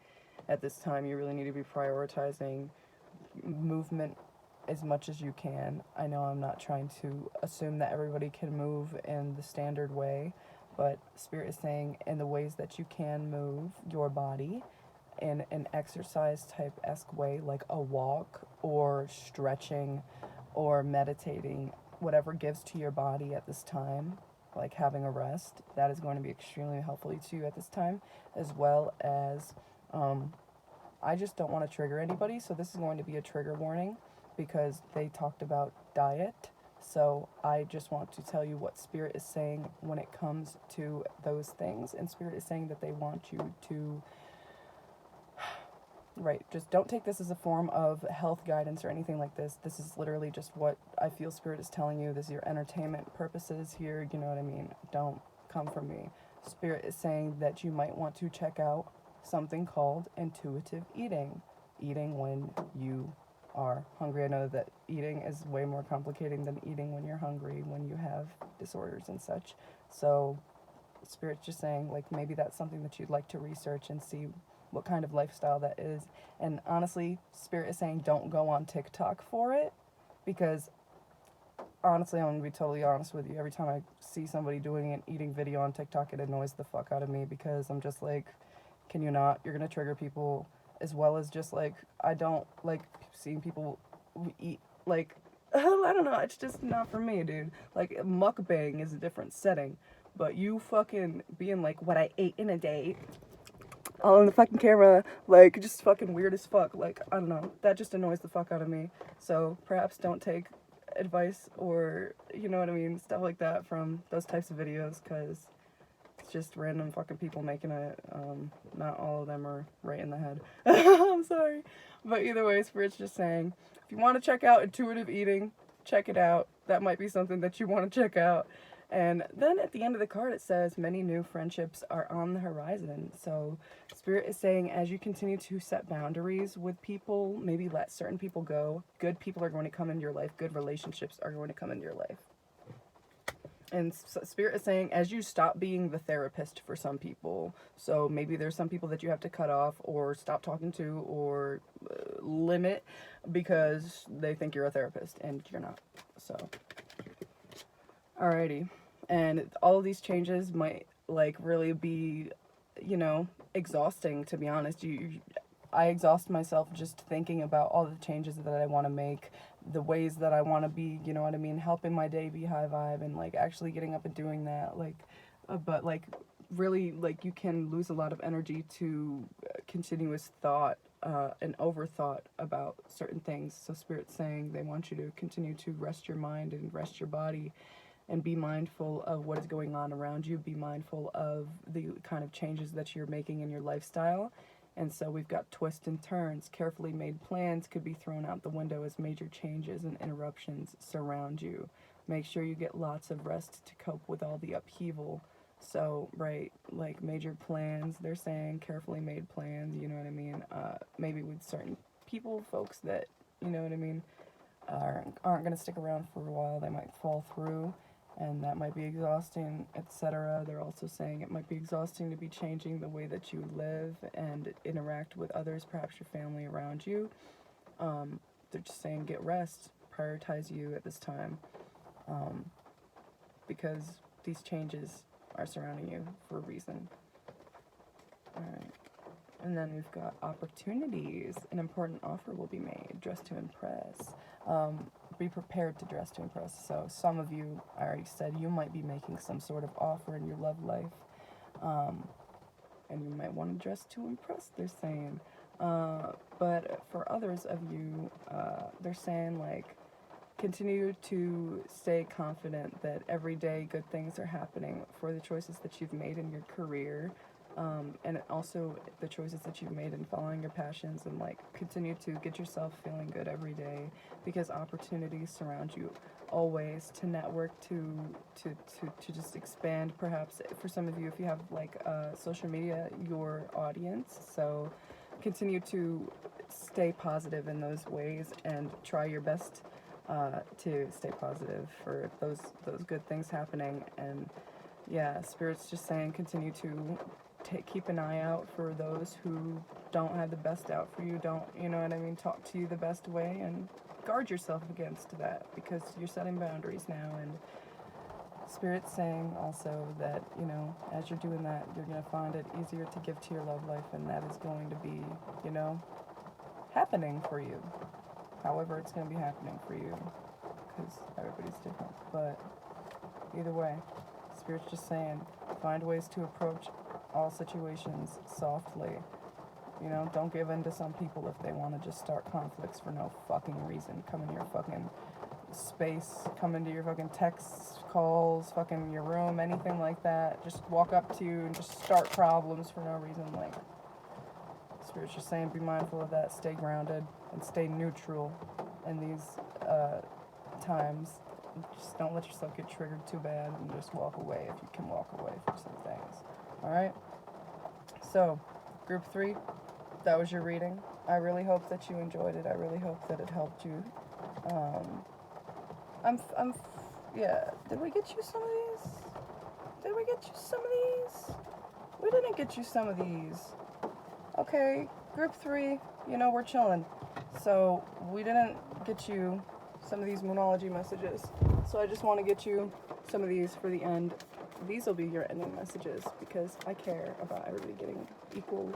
at this time you really need to be prioritizing movement as much as you can. I know I'm not trying to assume that everybody can move in the standard way, but Spirit is saying in the ways that you can move your body in an exercise type-esque way, like a walk or stretching or meditating, whatever gives to your body at this time, like having a rest, that is going to be extremely helpful to you at this time, as well as I just don't want to trigger anybody, so this is going to be a trigger warning because they talked about diet. So I just want to tell you what Spirit is saying when it comes to those things. And Spirit is saying that they want you to Right, just don't take this as a form of health guidance or anything like this. This is literally just what I feel Spirit is telling you. This is your entertainment purposes here, you know what I mean? Don't come from me. Spirit is saying that you might want to check out something called intuitive eating. Eating when you are hungry. I know that eating is way more complicated than eating when you're hungry, when you have disorders and such. So Spirit's just saying, like, maybe that's something that you'd like to research and see what kind of lifestyle that is. And honestly, Spirit is saying don't go on TikTok for it, because honestly, I'm going to be totally honest with you. Every time I see somebody doing an eating video on TikTok, it annoys the fuck out of me, because I'm just like, can you not? You're going to trigger people, as well as just like, I don't like seeing people eat, like, I don't know, it's just not for me, dude. Like, mukbang is a different setting, but you fucking being like, what I ate in a day, all on the fucking camera, like, just fucking weird as fuck. Like, I don't know, that just annoys the fuck out of me. So perhaps don't take advice or, you know what I mean, stuff like that from those types of videos, because it's just random fucking people making it. Not all of them are right in the head. I'm sorry. But either way, Spirit's just saying, if you want to check out intuitive eating, check it out. That might be something that you want to check out. And then at the end of the card, it says, many new friendships are on the horizon. So Spirit is saying, as you continue to set boundaries with people, maybe let certain people go, good people are going to come into your life. Good relationships are going to come into your life. And Spirit is saying, as you stop being the therapist for some people, so maybe there's some people that you have to cut off or stop talking to or limit because they think you're a therapist and you're not. So, alrighty. And all of these changes might, like, really be, you know, exhausting, to be honest. I exhaust myself just thinking about all the changes that I want to make, the ways that I want to be, you know what I mean, helping my day be high vibe, and, like, actually getting up and doing that, like, but, like, really, like, you can lose a lot of energy to continuous thought and overthought about certain things. So Spirit's saying they want you to continue to rest your mind and rest your body and be mindful of what is going on around you, be mindful of the kind of changes that you're making in your lifestyle. And so we've got twists and turns. Carefully made plans could be thrown out the window as major changes and interruptions surround you. Make sure you get lots of rest to cope with all the upheaval. So, right, like major plans, they're saying carefully made plans, you know what I mean? Maybe with certain people, folks that, you know what I mean, aren't going to stick around for a while. They might fall through, and that might be exhausting, etc. They're also saying it might be exhausting to be changing the way that you live and interact with others, perhaps your family around you. They're just saying get rest, prioritize you at this time, because these changes are surrounding you for a reason. Alright. And then we've got opportunities. An important offer will be made. Dress to impress. Be prepared to dress to impress. So some of you, I already said, you might be making some sort of offer in your love life. And you might want to dress to impress, they're saying. But for others of you, they're saying, like, continue to stay confident that every day good things are happening for the choices that you've made in your career. And also the choices that you've made in following your passions, and, like, continue to get yourself feeling good every day, because opportunities surround you always to network, to just expand, perhaps for some of you, if you have, like, social media, your audience. So continue to stay positive in those ways and try your best to stay positive for those good things happening. And yeah, Spirit's just saying continue to keep an eye out for those who don't have the best out for you, don't, you know what I mean, talk to you the best way, and guard yourself against that, because you're setting boundaries now. And Spirit's saying also that, you know, as you're doing that, you're going to find it easier to give to your love life, and that is going to be, you know, happening for you. However it's going to be happening for you, because everybody's different. But either way, Spirit's just saying, find ways to approach all situations softly. You know, don't give in to some people if they want to just start conflicts for no fucking reason. Come in your fucking space, come into your fucking texts, calls, fucking your room, anything like that. Just walk up to you and just start problems for no reason. Like, Spirit's just saying be mindful of that, stay grounded, and stay neutral in these times. Just don't let yourself get triggered too bad, and just walk away if you can walk away from some things. Alright? So, group 3, that was your reading. I really hope that you enjoyed it. I really hope that it helped you. Yeah, did we get you some of these? Did we get you some of these? We didn't get you some of these. Okay, group 3, you know, we're chilling. So, we didn't get you some of these Moonology messages. So I just want to get you some of these for the end. These will be your ending messages because I care about everybody getting equal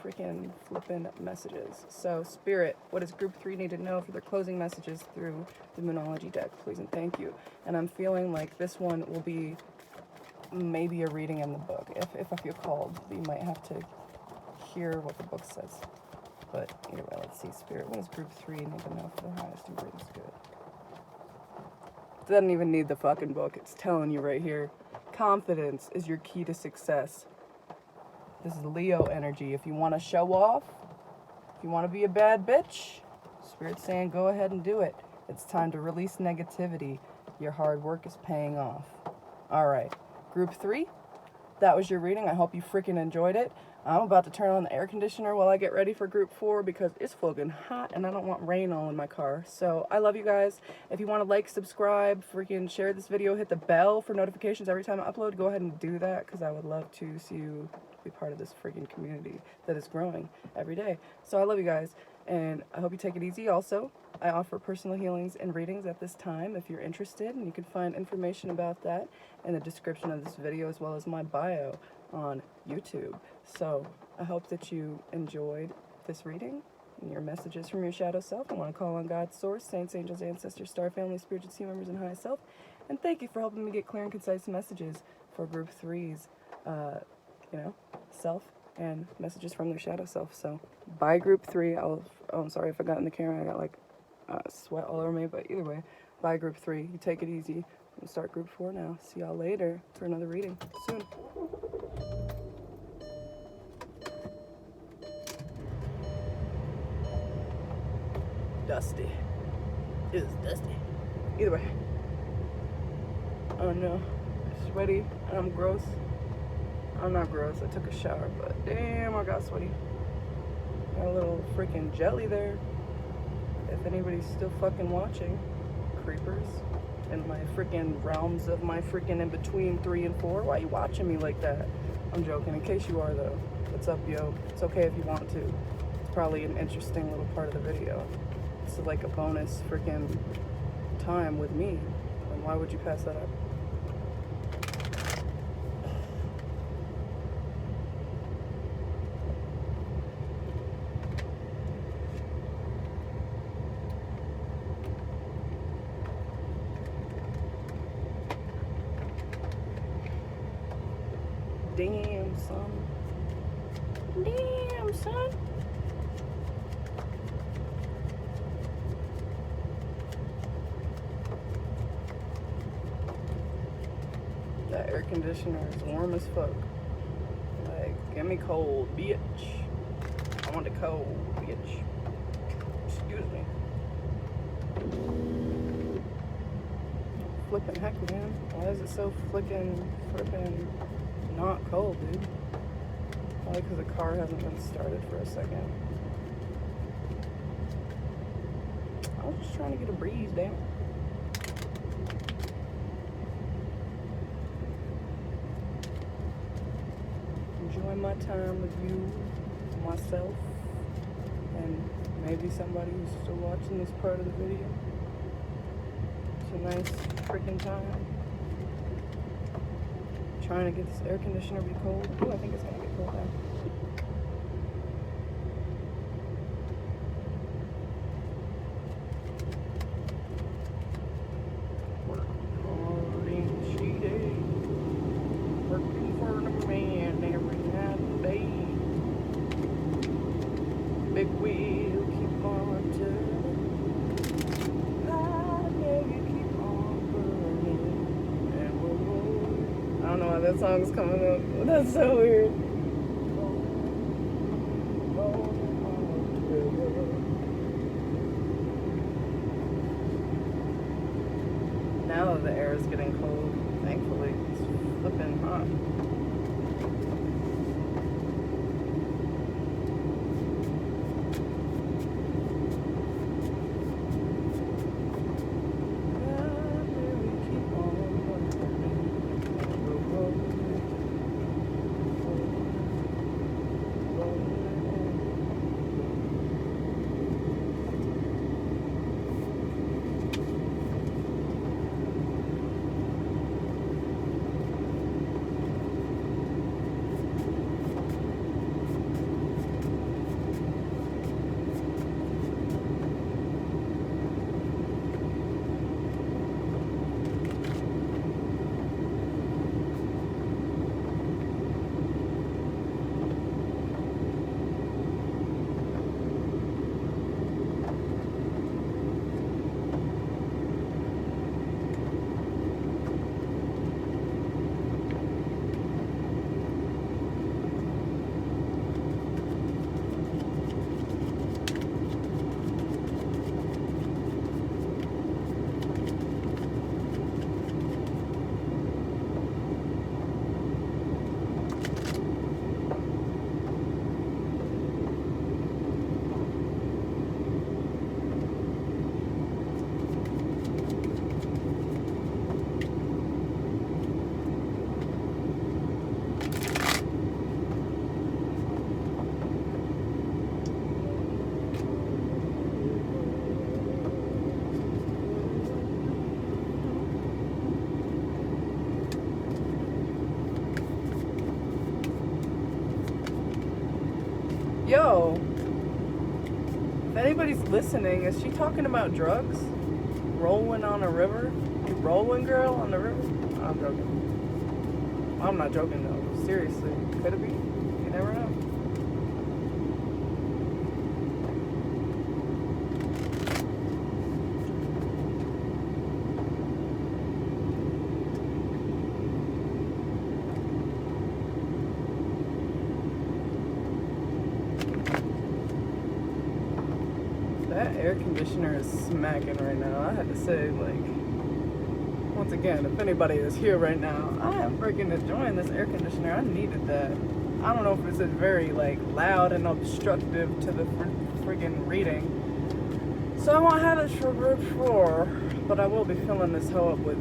freaking flippin' messages. So, Spirit, what does group 3 need to know for their closing messages through the Moonology deck? Please and thank you. And I'm feeling like this one will be maybe a reading in the book. If I feel called, you might have to hear what the book says. But either way, let's see. Spirit, what does group 3 need to know for the highest and greatest good? Doesn't even need the fucking book. It's telling you right here. Confidence is your key to success. This is Leo energy. If you want to show off, if you want to be a bad bitch, Spirit's saying go ahead and do it. It's time to release negativity. Your hard work is paying off. Alright, group 3, that was your reading. I hope you freaking enjoyed it. I'm about to turn on the air conditioner while I get ready for group 4 because it's fucking hot and I don't want rain all in my car. So I love you guys. If you want to like, subscribe, freaking share this video, hit the bell for notifications every time I upload, go ahead and do that because I would love to see you be part of this freaking community that is growing every day. So I love you guys and I hope you take it easy. Also, I offer personal healings and readings at this time if you're interested, and you can find information about that in the description of this video as well as my bio on YouTube. So I hope that you enjoyed this reading and your messages from your shadow self. I want to call on God's source, saints, angels, ancestors, star family, spiritual team members, and high self. And thank you for helping me get clear and concise messages for group 3's, self and messages from their shadow self. So bye group 3. I'm sorry if I got in the camera. I got like sweat all over me, but either way, bye group 3. You take it easy. We'll start group 4 now. See y'all later for another reading soon. Dusty. It is dusty. Either way. Oh no. I'm sweaty and I'm gross. I'm not gross. I took a shower, but damn, I got sweaty. Got a little freaking jelly there. If anybody's still fucking watching, creepers, in my freaking realms of my freaking in between 3 and 4. Why are you watching me like that? I'm joking. In case you are though. What's up, yo? It's okay if you want to. It's probably an interesting little part of the video. It's like a bonus freaking time with me. And why would you pass that up? Damn, son. Damn, son. That air conditioner is warm as fuck. Like, get me cold, bitch. I want it cold, bitch. Excuse me. Flippin' heck, man. Why is it so flippin' not cold, dude? Probably because the car hasn't been started for a second. I was just trying to get a breeze, damn. Enjoy my time with you, myself, and maybe somebody who's still watching this part of the video. It's a nice freaking time. Trying to get this air conditioner to be cold. Oh, I think it's gonna get cold now. Big wheel, keep on turning. High, yeah, you keep on burning. And I don't know why that song's coming up. That's so weird. Now that the air is getting cold, thankfully, it's flipping hot. Yo, if anybody's listening, is she talking about drugs? Rolling on a river? You rolling, girl, on the river? I'm joking. I'm not joking, though. Seriously. Could it be? You never know. That air conditioner is smacking right now. I had to say, like, once again, if anybody is here right now, I am freaking enjoying this air conditioner. I needed that. I don't know if it's very, like, loud and obstructive to the freaking reading. So I won't have this for group 4, but I will be filling this hoe up with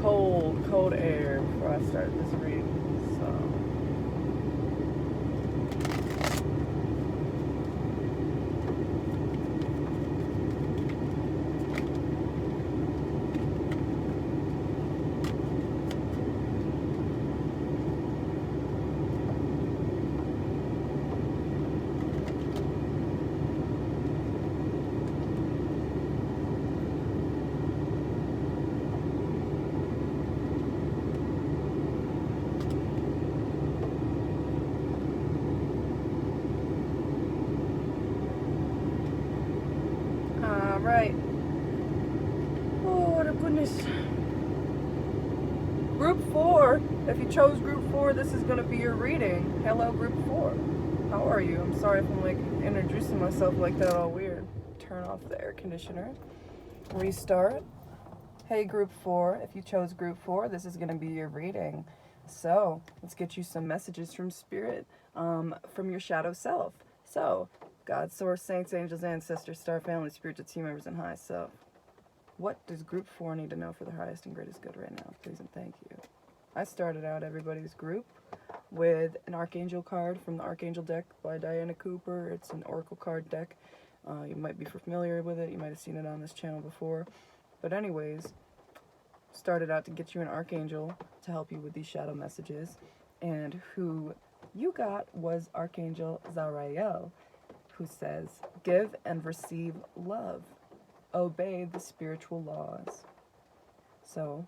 cold air before I start this reading. Right. Oh, what a goodness. Group 4. If you chose Group 4, this is going to be your reading. Hello, Group 4. How are you? I'm sorry if I'm like introducing myself like that all weird. Turn off the air conditioner. Restart. Hey, Group 4. If you chose Group 4, this is going to be your reading. So, let's get you some messages from Spirit, from your shadow self. So, God, Source, Saints, Angels, Ancestors, Star Family, Spiritual Team Members, and High Self. What does Group 4 need to know for the highest and greatest good right now? Please and thank you. I started out everybody's group with an Archangel card from the Archangel deck by Diana Cooper. It's an Oracle card deck. You might be familiar with it. You might have seen it on this channel before. But anyways, started out to get you an Archangel to help you with these shadow messages. And who you got was Archangel Zariel, who says, give and receive love. Obey the spiritual laws. So,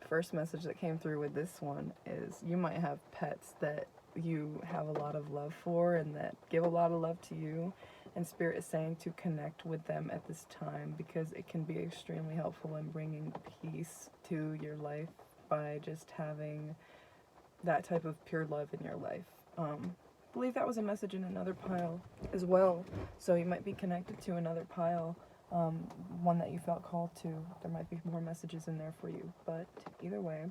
first message that came through with this one is you might have pets that you have a lot of love for and that give a lot of love to you. And Spirit is saying to connect with them at this time because it can be extremely helpful in bringing peace to your life by just having that type of pure love in your life. believe that was a message in another pile as well. So you might be connected to another pile, one that you felt called to. There might be more messages in there for you. But either way,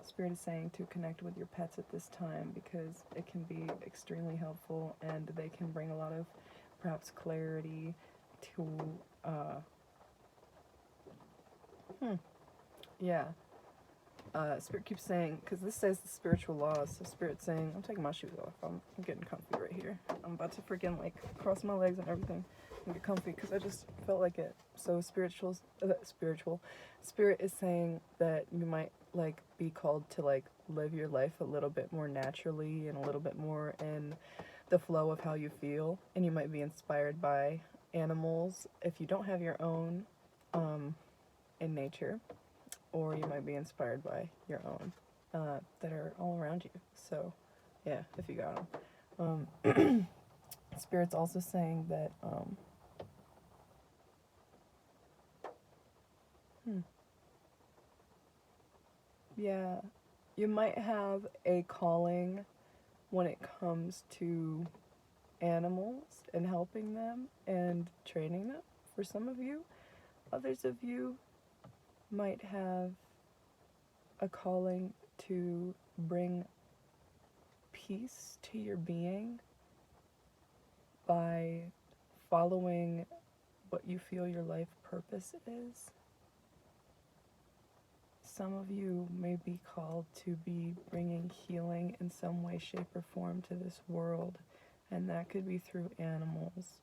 Spirit is saying to connect with your pets at this time because it can be extremely helpful and they can bring a lot of perhaps clarity to, yeah. Spirit keeps saying, because this says the spiritual laws, so Spirit's saying, I'm taking my shoes off, I'm getting comfy right here. I'm about to freaking, like, cross my legs and everything and get comfy, because I just felt like it. So Spirit is saying that you might, like, be called to, like, live your life a little bit more naturally and a little bit more in the flow of how you feel, and you might be inspired by animals if you don't have your own, in nature, or you might be inspired by your own that are all around you. So, yeah, if you got them. Spirit's also saying that, yeah, you might have a calling when it comes to animals and helping them and training them for some of you. Others of you might have a calling to bring peace to your being by following what you feel your life purpose is. Some of you may be called to be bringing healing in some way, shape, or form to this world, and that could be through animals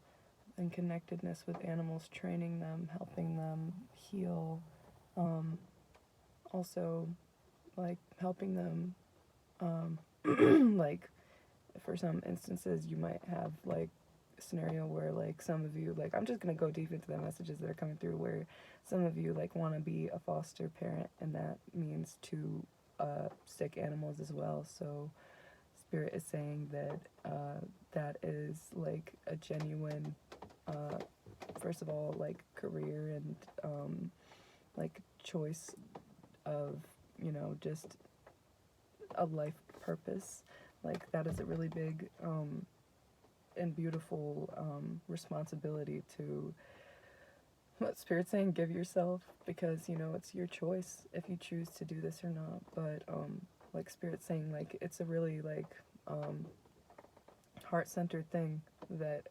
and connectedness with animals, training them, helping them heal, also like helping them, like for some instances you might have like a scenario where like some of you, like I'm just gonna go deep into the messages that are coming through, where some of you like want to be a foster parent, and that means to sick animals as well. So Spirit is saying that that is like a genuine, first of all, like career and like choice of, you know, just a life purpose. Like that is a really big and beautiful responsibility to, what Spirit's saying, give yourself, because, you know, it's your choice if you choose to do this or not. But like Spirit's saying, like it's a really like heart-centered thing that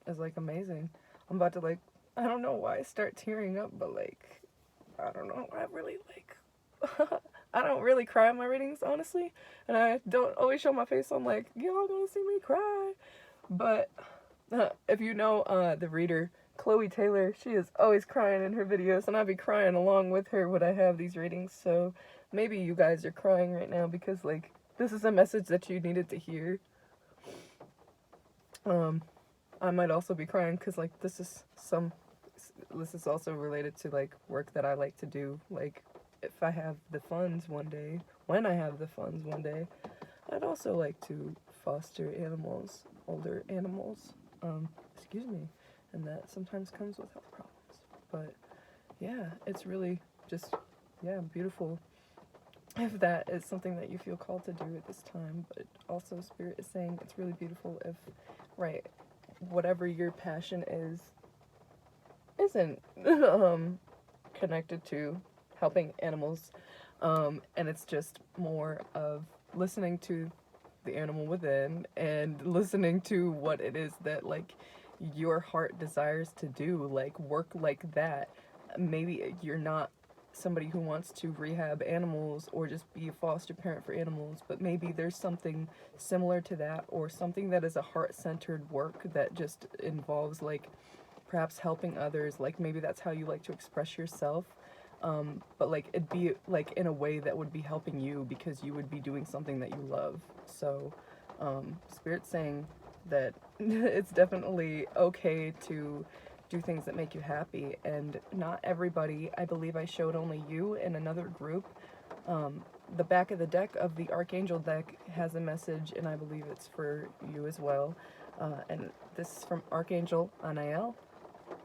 is like amazing. I'm about to like, I don't know why I start tearing up, but like I don't know, I really like I don't really cry in my readings, honestly, and I don't always show my face, so I'm like, y'all gonna see me cry. But if you know the reader Chloe Taylor, she is always crying in her videos, and I'll be crying along with her when I have these readings. So maybe you guys are crying right now because like this is a message that you needed to hear. I might also be crying because like this is also related to like work that I like to do. Like if I have the funds one day, when I have the funds one day, I'd also like to foster animals, older animals, excuse me, and that sometimes comes with health problems. But yeah, it's really just, yeah, beautiful if that is something that you feel called to do at this time. But also Spirit is saying it's really beautiful if, right, whatever your passion isn't connected to helping animals, and it's just more of listening to the animal within and listening to what it is that like your heart desires to do, like work like that. Maybe you're not somebody who wants to rehab animals or just be a foster parent for animals, but maybe there's something similar to that, or something that is a heart-centered work that just involves like perhaps helping others. Like maybe that's how you like to express yourself, but like it'd be like in a way that would be helping you because you would be doing something that you love. So Spirit's saying that it's definitely okay to do things that make you happy, and not everybody, I believe I showed only you in another group. The back of the deck of the Archangel deck has a message, and I believe it's for you as well. And this is from Archangel Anael,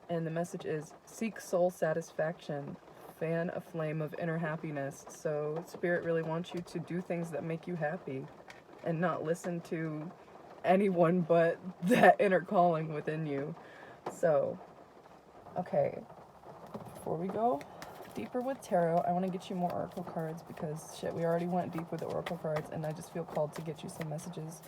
and the message is, seek soul satisfaction, fan a flame of inner happiness. So Spirit really wants you to do things that make you happy. and not listen to anyone but that inner calling within you. So, okay, before we go deeper with tarot, I want to get you more oracle cards because shit, we already went deep with the oracle cards, and I just feel called to get you some messages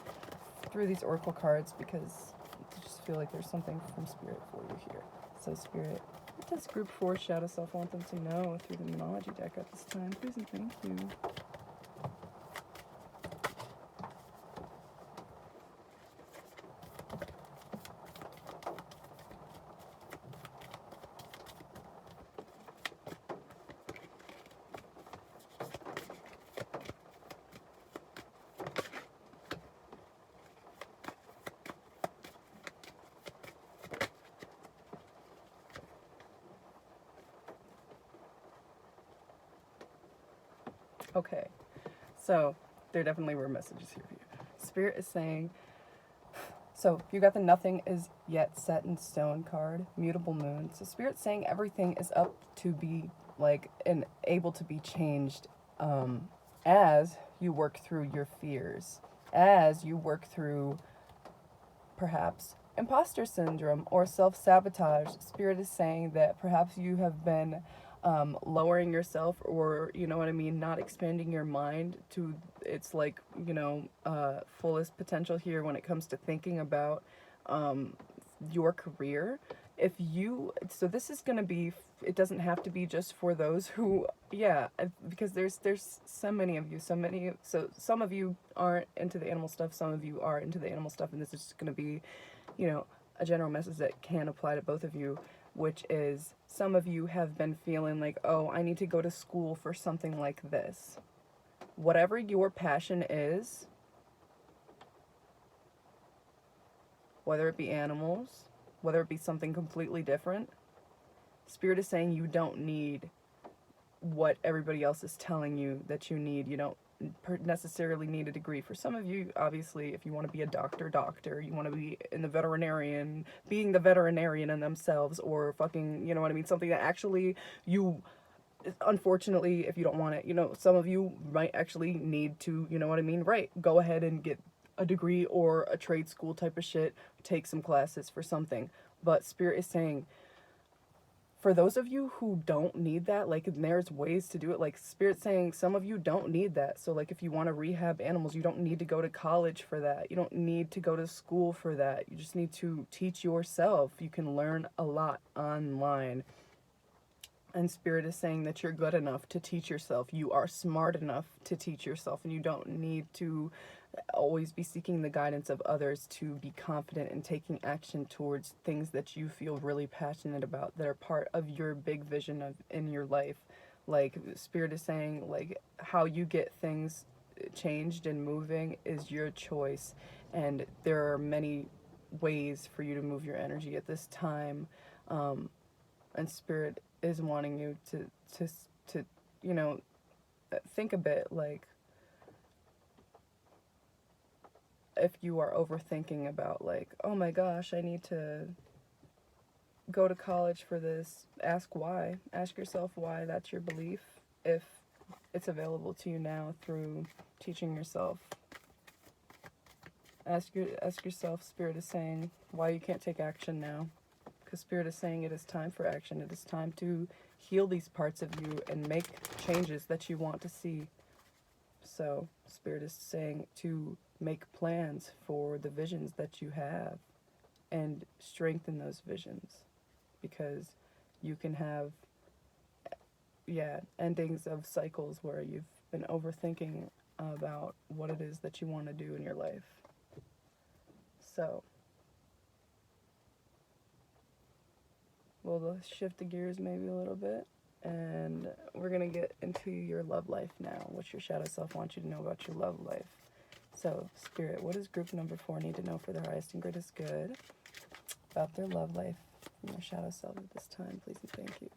through these oracle cards because I just feel like there's something from Spirit for you here. So Spirit, what does group 4 Shadow Self want them to know through the Numerology deck at this time? Please and thank you. Okay, so there definitely were messages here for you. Spirit is saying, so you got the nothing is yet set in stone card, mutable moon. So Spirit's saying everything is up to be like and able to be changed as you work through your fears, as you work through perhaps imposter syndrome or self-sabotage. Spirit is saying that perhaps you have been lowering yourself, or you know what I mean, not expanding your mind to its like, you know, fullest potential here when it comes to thinking about your career. If you, so this is going to be, it doesn't have to be just for those who, yeah, because there's so many of you, so some of you aren't into the animal stuff, some of you are into the animal stuff, and this is just going to be, you know, a general message that can apply to both of you, which is some of you have been feeling like, oh, I need to go to school for something like this. Whatever your passion is, whether it be animals, whether it be something completely different, Spirit is saying you don't need what everybody else is telling you that you need. You don't necessarily need a degree. For some of you, obviously, if you want to be a doctor, you want to be in the veterinarian, being the veterinarian in themselves, or fucking, you know what I mean, something that actually you, unfortunately, if you don't want it, you know, some of you might actually need to, you know what I mean, right, go ahead and get a degree or a trade school type of shit, take some classes for something. But Spirit is saying, for those of you who don't need that, like, there's ways to do it. Like, Spirit's saying some of you don't need that. So, like, if you want to rehab animals, you don't need to go to college for that. You don't need to go to school for that. You just need to teach yourself. You can learn a lot online. And Spirit is saying that you're good enough to teach yourself. You are smart enough to teach yourself, and you don't need to always be seeking the guidance of others to be confident in taking action towards things that you feel really passionate about, that are part of your big vision of in your life. Like, Spirit is saying, like, how you get things changed and moving is your choice, and there are many ways for you to move your energy at this time. And Spirit is wanting you to you know, think a bit, like, if you are overthinking about, like, oh my gosh, I need to go to college for this, ask why. Ask yourself why that's your belief, if it's available to you now through teaching yourself. Ask yourself, Spirit is saying, why you can't take action now. Because Spirit is saying it is time for action. It is time to heal these parts of you and make changes that you want to see. So Spirit is saying to make plans for the visions that you have and strengthen those visions, because you can have, yeah, endings of cycles where you've been overthinking about what it is that you want to do in your life. So we'll shift the gears maybe a little bit, and we're going to get into your love life now. What your shadow self wants you to know about your love life. So, Spirit, what does group number 4 need to know for their highest and greatest good about their love life from their shadow self at this time? Please and thank you.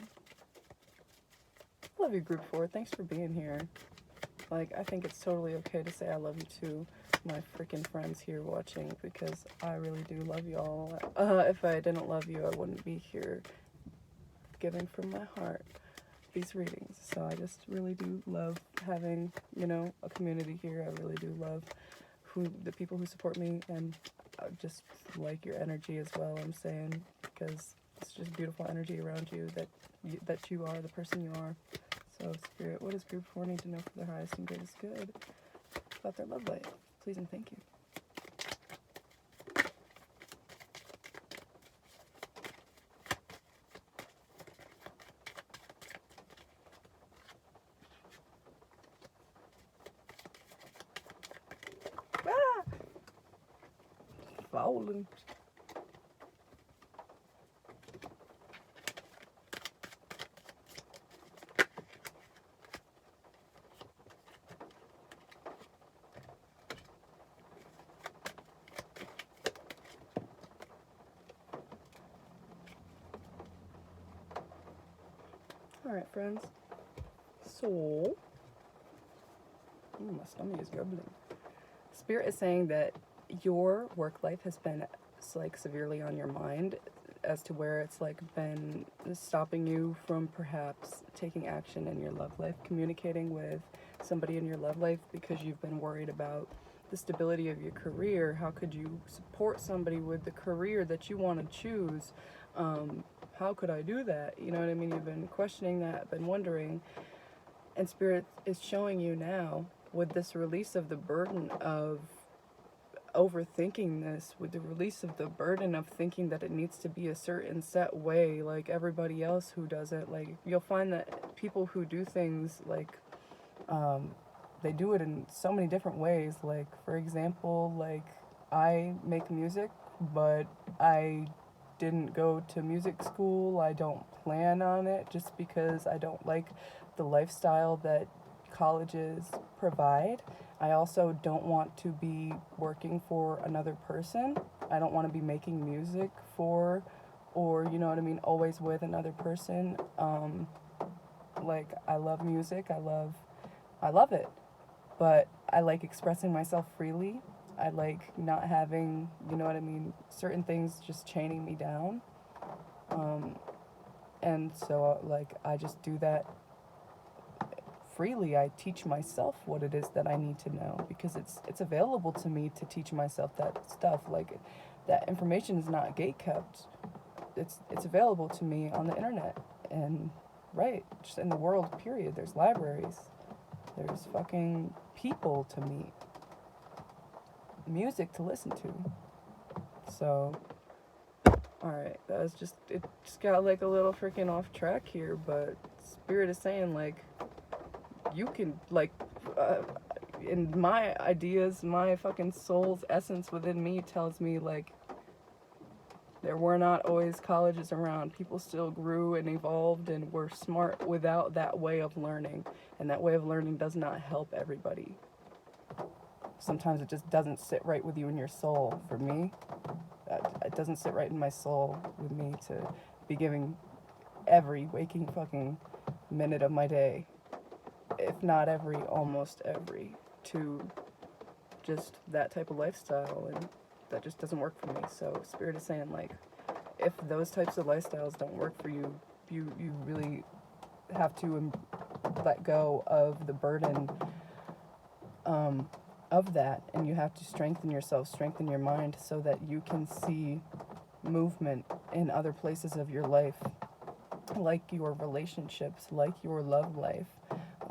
I love you, group 4. Thanks for being here. Like, I think it's totally okay to say I love you to my freaking friends here watching, because I really do love y'all. If I didn't love you, I wouldn't be here giving from my heart these readings. So I just really do love having, you know, a community here. I really do love the people who support me, and just like your energy as well, I'm saying, because it's just beautiful energy around you that you are the person you are. So Spirit, what does Group 4 need to know for their highest and greatest good about their love life? Please and thank you. Ah! Falling. Alright, friends. So, my stomach is grumbling. Spirit is saying that your work life has been like severely on your mind, as to where it's like been stopping you from perhaps taking action in your love life, communicating with somebody in your love life, because you've been worried about the stability of your career. How could you support somebody with the career that you want to choose? How could I do that? You know what I mean? You've been questioning that, been wondering, and Spirit is showing you now, with this release of the burden of overthinking this, with the release of the burden of thinking that it needs to be a certain set way like everybody else who does it. Like, you'll find that people who do things like they do it in so many different ways. Like, for example, like, I make music, but I didn't go to music school. I don't plan on it, just because I don't like the lifestyle that colleges provide. I also don't want to be working for another person. I don't want to be making music for, or you know what I mean, always with another person. Like, I love music. I love it, but I like expressing myself freely. I like not having, you know what I mean, certain things just chaining me down. And so, like, I just do that freely. I teach myself what it is that I need to know, because it's available to me to teach myself that stuff. Like, that information is not gate kept. It's available to me on the internet, and right, just in the world, period. There's libraries. There's fucking people to meet. Music to listen to. So, alright, that was just, it just got like a little freaking off track here, but Spirit is saying, like, you can, like, in my ideas, my fucking soul's essence within me tells me, like, there were not always colleges around. People still grew and evolved and were smart without that way of learning. And that way of learning does not help everybody. Sometimes it just doesn't sit right with you in your soul. For me, it doesn't sit right in my soul with me to be giving every waking fucking minute of my day, if not every, almost every, to just that type of lifestyle, and that just doesn't work for me. So Spirit is saying, like, if those types of lifestyles don't work for you, you really have to let go of the burden of that, and you have to strengthen yourself, strengthen your mind, so that you can see movement in other places of your life, like your relationships, like your love life,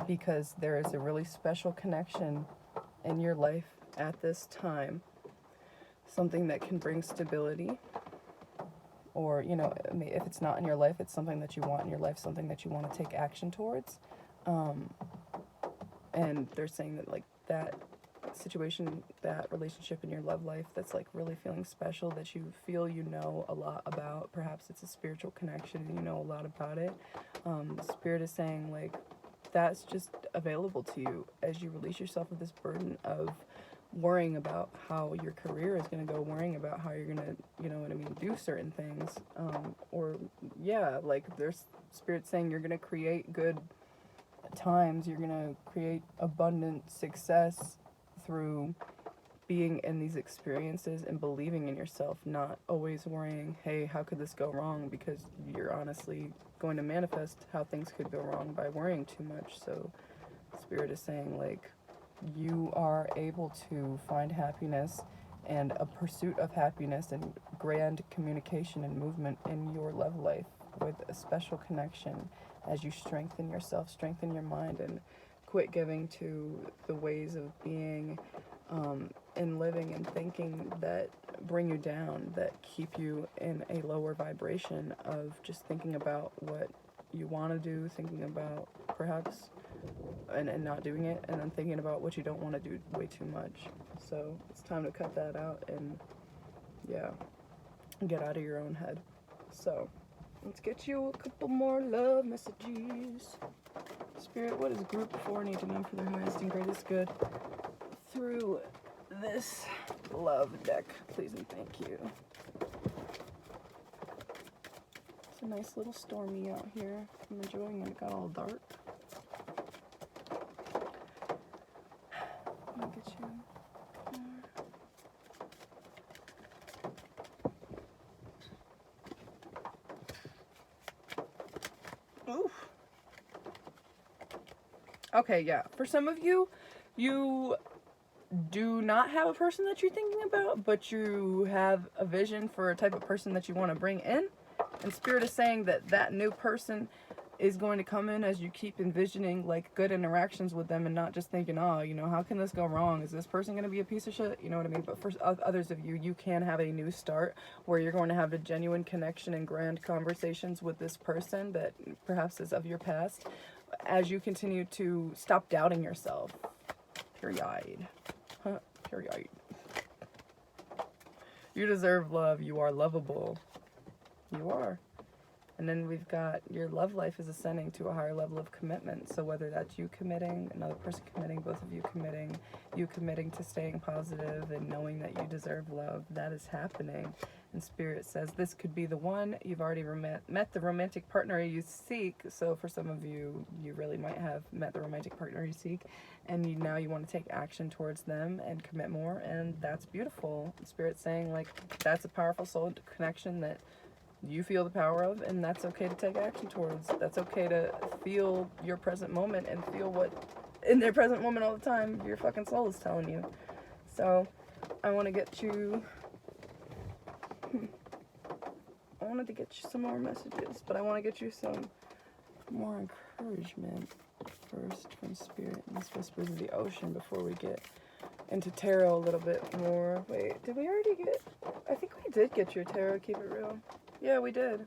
because there is a really special connection in your life at this time, something that can bring stability, or, you know, if it's not in your life, it's something that you want in your life, something that you want to take action towards. And they're saying that, like, that situation, that relationship in your love life that's, like, really feeling special, that you feel you know a lot about, perhaps it's a spiritual connection and you know a lot about it. Spirit is saying, like, that's just available to you as you release yourself of this burden of worrying about how your career is going to go, worrying about how you're going to, you know what I mean, do certain things. Or, yeah, like, there's Spirit saying you're going to create good times, you're going to create abundant success through being in these experiences and believing in yourself, not always worrying, hey, how could this go wrong? Because you're honestly going to manifest how things could go wrong by worrying too much. So Spirit is saying, like, you are able to find happiness and a pursuit of happiness and grand communication and movement in your love life with a special connection as you strengthen yourself, strengthen your mind, and quit giving to the ways of being and living and thinking that bring you down, that keep you in a lower vibration of just thinking about what you want to do, thinking about perhaps and not doing it, and then thinking about what you don't want to do way too much. So it's time to cut that out and yeah, get out of your own head. So let's get you a couple more love messages. Spirit, what does group 4 need to know for their highest and greatest good through this love deck? Please and thank you. It's a nice little stormy out here. I'm enjoying it. It got all dark. Let me get you more. Oof. Okay, yeah. For some of you, you do not have a person that you're thinking about, but you have a vision for a type of person that you want to bring in. And Spirit is saying that that new person is going to come in as you keep envisioning like good interactions with them and not just thinking, oh, you know, how can this go wrong? Is this person going to be a piece of shit? You know what I mean? But for others of you, you can have a new start where you're going to have a genuine connection and grand conversations with this person that perhaps is of your past as you continue to stop doubting yourself. Period. Period. You deserve love. You are lovable. You are. And then we've got your love life is ascending to a higher level of commitment. So whether that's you committing, another person committing, both of you committing to staying positive and knowing that you deserve love, that is happening. And Spirit says this could be the one. You've already met the romantic partner you seek. So for some of you, you really might have met the romantic partner you seek. And now you want to take action towards them and commit more. And that's beautiful. Spirit's saying like that's a powerful soul connection that you feel the power of, and that's okay to take action towards. That's okay to feel your present moment and feel what in their present moment all the time your fucking soul is telling you. So I want to get you I wanted to get you some more messages, but I want to get you some more encouragement first from Spirit and this Whispers of the Ocean before we get into tarot a little bit more. Wait, did we already get, I think we did get your tarot, keep it real. Yeah, we did.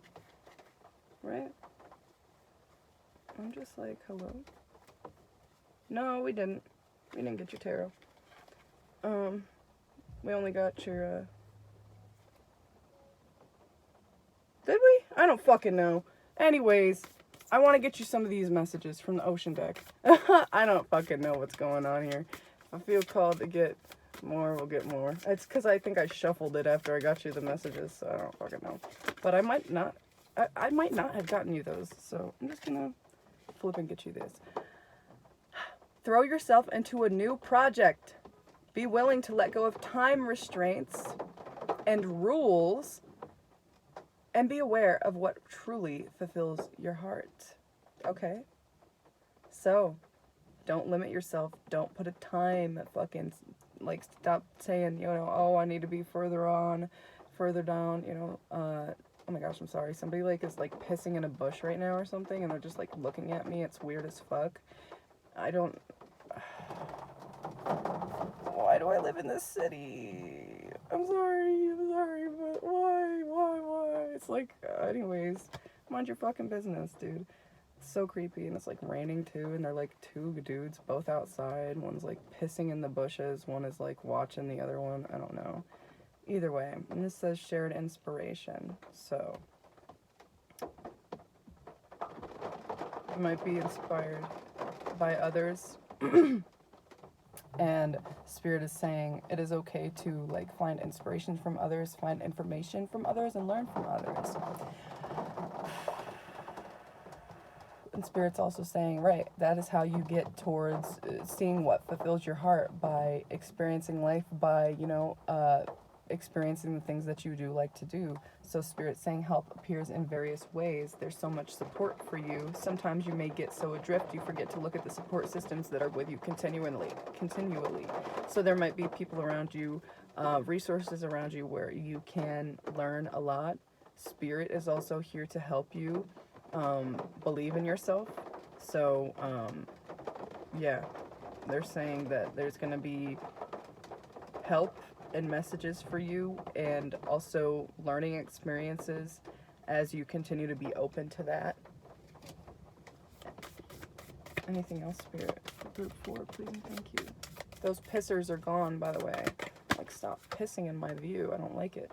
Right? I'm just like, hello? No, we didn't. We didn't get your tarot. We only got your, Did we? I don't fucking know. Anyways, I want to get you some of these messages from the ocean deck. I don't fucking know what's going on here. If I feel called to get more, we'll get more. It's because I think I shuffled it after I got you the messages, so I don't fucking know. But I might not. I might not have gotten you those, so I'm just gonna flip and get you this. Throw yourself into a new project. Be willing to let go of time restraints and rules, and be aware of what truly fulfills your heart. Okay? So, don't limit yourself. Don't put a time fucking, like, stop saying, you know, oh, I need to be further down, you know, oh my gosh, I'm sorry. Somebody, like, is, like, pissing in a bush right now or something, and they're just, like, looking at me. It's weird as fuck. Why do I live in this city? I'm sorry, but why? It's like, anyways, mind your fucking business, dude. It's so creepy, and it's, like, raining, too, and they're, like, two dudes both outside. One's, like, pissing in the bushes. One is, like, watching the other one. I don't know. Either way, and this says shared inspiration, so you might be inspired by others. And Spirit is saying it is okay to, like, find inspiration from others, find information from others, and learn from others. And Spirit's also saying, right, that is how you get towards seeing what fulfills your heart, by experiencing life, by, you know, experiencing the things that you do like to do. So Spirit saying help appears in various ways. There's so much support for you. Sometimes you may get so adrift you forget to look at the support systems that are with you continually. So there might be people around you, resources around you where you can learn a lot. Spirit is also here to help you believe in yourself. So yeah, they're saying that there's going to be help and messages for you, and also learning experiences as you continue to be open to that. Anything else, Spirit? For group 4, please and thank you. Those pissers are gone, by the way. Like, stop pissing in my view. I don't like it.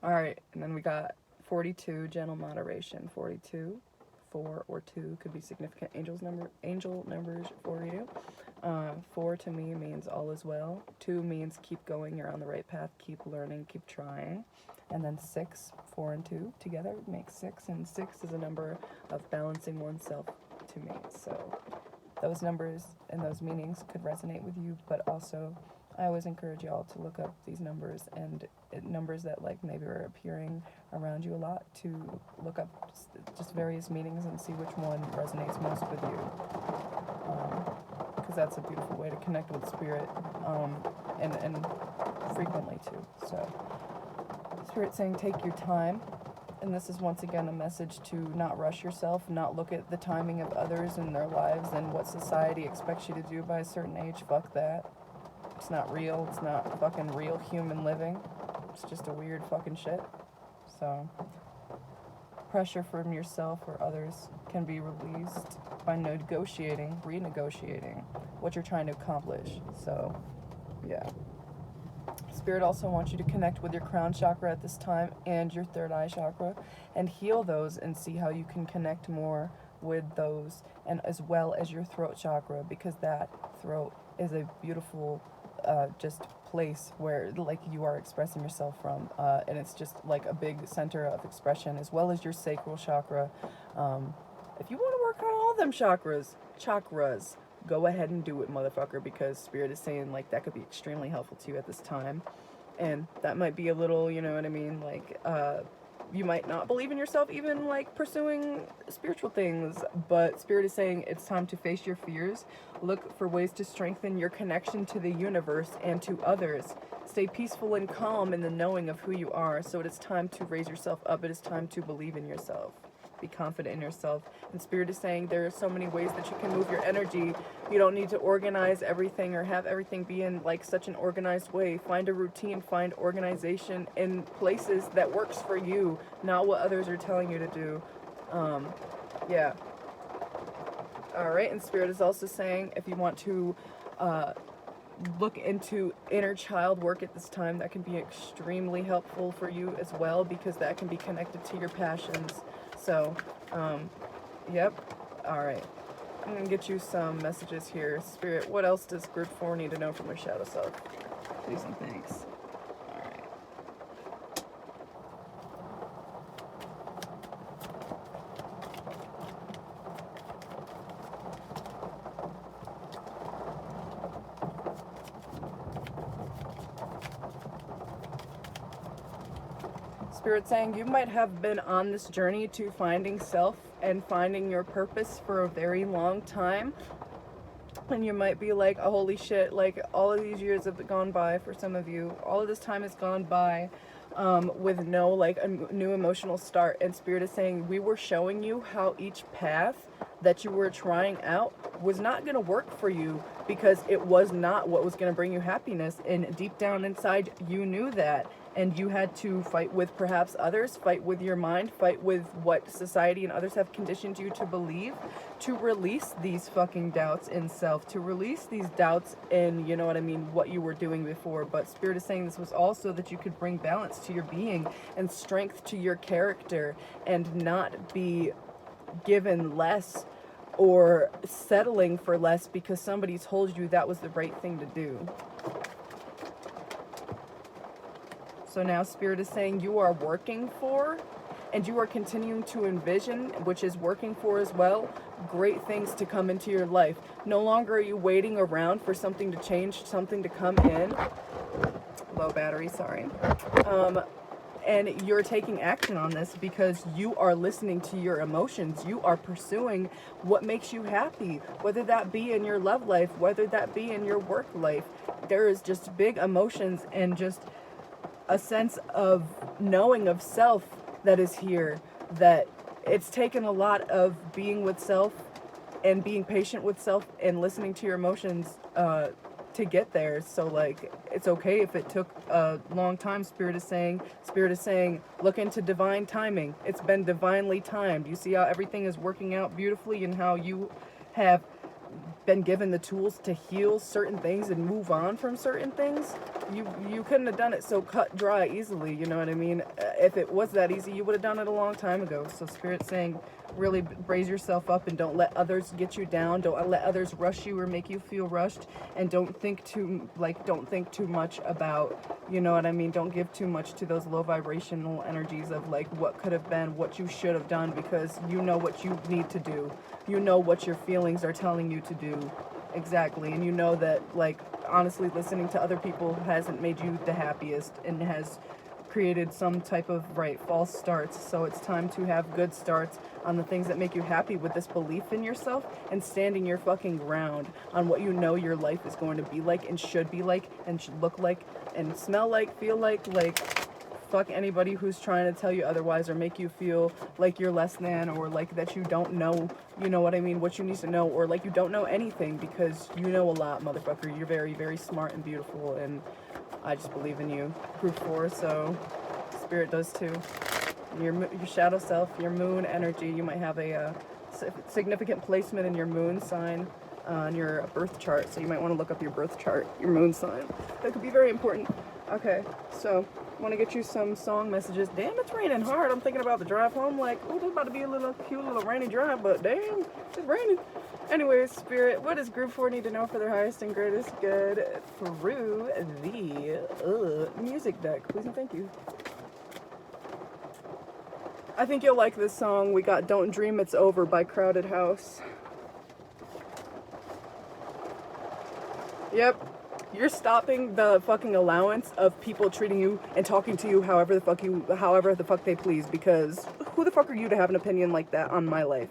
Alright, and then we got 42, gentle moderation. 42, 4 or 2 could be significant angel numbers for you. 4 to me means all is well. 2 means keep going, you're on the right path, keep learning, keep trying. And then 6, 4 and 2 together make 6, and 6 is a number of balancing oneself to me. So those numbers and those meanings could resonate with you, but also I always encourage y'all to look up these numbers and numbers that like maybe are appearing around you a lot, to look up just various meanings and see which one resonates most with you. Because that's a beautiful way to connect with Spirit, and frequently too. So Spirit saying take your time, and this is once again a message to not rush yourself, not look at the timing of others and their lives and what society expects you to do by a certain age. Fuck that. It's not real. It's not fucking real human living. It's just a weird fucking shit. So pressure from yourself or others can be released by renegotiating what you're trying to accomplish. So, yeah. Spirit also wants you to connect with your crown chakra at this time and your third eye chakra and heal those and see how you can connect more with those, and as well as your throat chakra, because that throat is a beautiful just place where like you are expressing yourself from, and it's just like a big center of expression, as well as your sacral chakra. If you want to work on all them chakras, go ahead and do it, motherfucker, because Spirit is saying like that could be extremely helpful to you at this time. And that might be a little, you know what I mean, like you might not believe in yourself even like pursuing spiritual things, but Spirit is saying it's time to face your fears, look for ways to strengthen your connection to the universe and to others. Stay peaceful and calm in the knowing of who you are. So it is time to raise yourself up. It is time to believe in yourself. Be confident in yourself. And Spirit is saying there are so many ways that you can move your energy. You don't need to organize everything or have everything be in like such an organized way. Find a routine, find organization in places that works for you, not what others are telling you to do. Yeah. All right. And Spirit is also saying if you want to look into inner child work at this time, that can be extremely helpful for you as well, because that can be connected to your passions. So, yep. All right. I'm going to get you some messages here. Spirit, what else does group 4 need to know from their shadow self? Please and thanks. All right. Spirit saying you might have been on this journey to finding self and finding your purpose for a very long time, and you might be like, oh, holy shit, like all of these years have gone by. For some of you, all of this time has gone by with no like a new emotional start. And Spirit is saying we were showing you how each path that you were trying out was not going to work for you, because it was not what was going to bring you happiness, and deep down inside you knew that. And you had to fight with perhaps others, fight with your mind, fight with what society and others have conditioned you to believe, to release these fucking doubts in self, to release these doubts in, you know what I mean, what you were doing before. But Spirit is saying this was also that you could bring balance to your being and strength to your character, and not be given less or settling for less because somebody told you that was the right thing to do. So now Spirit is saying you are working for, and you are continuing to envision, which is working for as well, great things to come into your life. No longer are you waiting around for something to change, something to come in. low battery, sorry. And you're taking action on this because you are listening to your emotions. You are pursuing what makes you happy, whether that be in your love life, whether that be in your work life. There is just big emotions and just a sense of knowing of self that is here, that it's taken a lot of being with self and being patient with self and listening to your emotions to get there. So like, it's okay if it took a long time. Spirit is saying, look into divine timing. It's been divinely timed. You see how everything is working out beautifully and how you have been given the tools to heal certain things and move on from certain things. You couldn't have done it so cut dry easily, you know what I mean? If it was that easy, you would have done it a long time ago. So Spirit's saying, really brace yourself up and don't let others get you down. Don't let others rush you or make you feel rushed. And don't think too much about, you know what I mean? Don't give too much to those low vibrational energies of like what could have been, what you should have done, because you know what you need to do. You know what your feelings are telling you to do. Exactly. And you know that, like, honestly, listening to other people hasn't made you the happiest and has created some type of false starts. So it's time to have good starts on the things that make you happy with this belief in yourself and standing your fucking ground on what you know your life is going to be like and should be like and should look like and smell like, feel like fuck anybody who's trying to tell you otherwise or make you feel like you're less than or like that you don't know, you know what I mean, what you need to know, or like you don't know anything, because you know a lot, motherfucker. You're very, very smart and beautiful, and I just believe in you. Group 4, so Spirit does too. Your shadow self, your moon energy, you might have a significant placement in your moon sign on your birth chart, so you might want to look up your birth chart, your moon sign. That could be very important. Okay, so I want to get you some song messages. Damn, it's raining hard. I'm thinking about the drive home, like, oh, there's about to be a little cute little rainy drive, but damn, it's raining. Anyways, Spirit, what does Group 4 need to know for their highest and greatest good through the music deck? Please and thank you. I think you'll like this song. We got Don't Dream It's Over by Crowded House. Yep. You're stopping the fucking allowance of people treating you and talking to you however the fuck they please, because who the fuck are you to have an opinion like that on my life?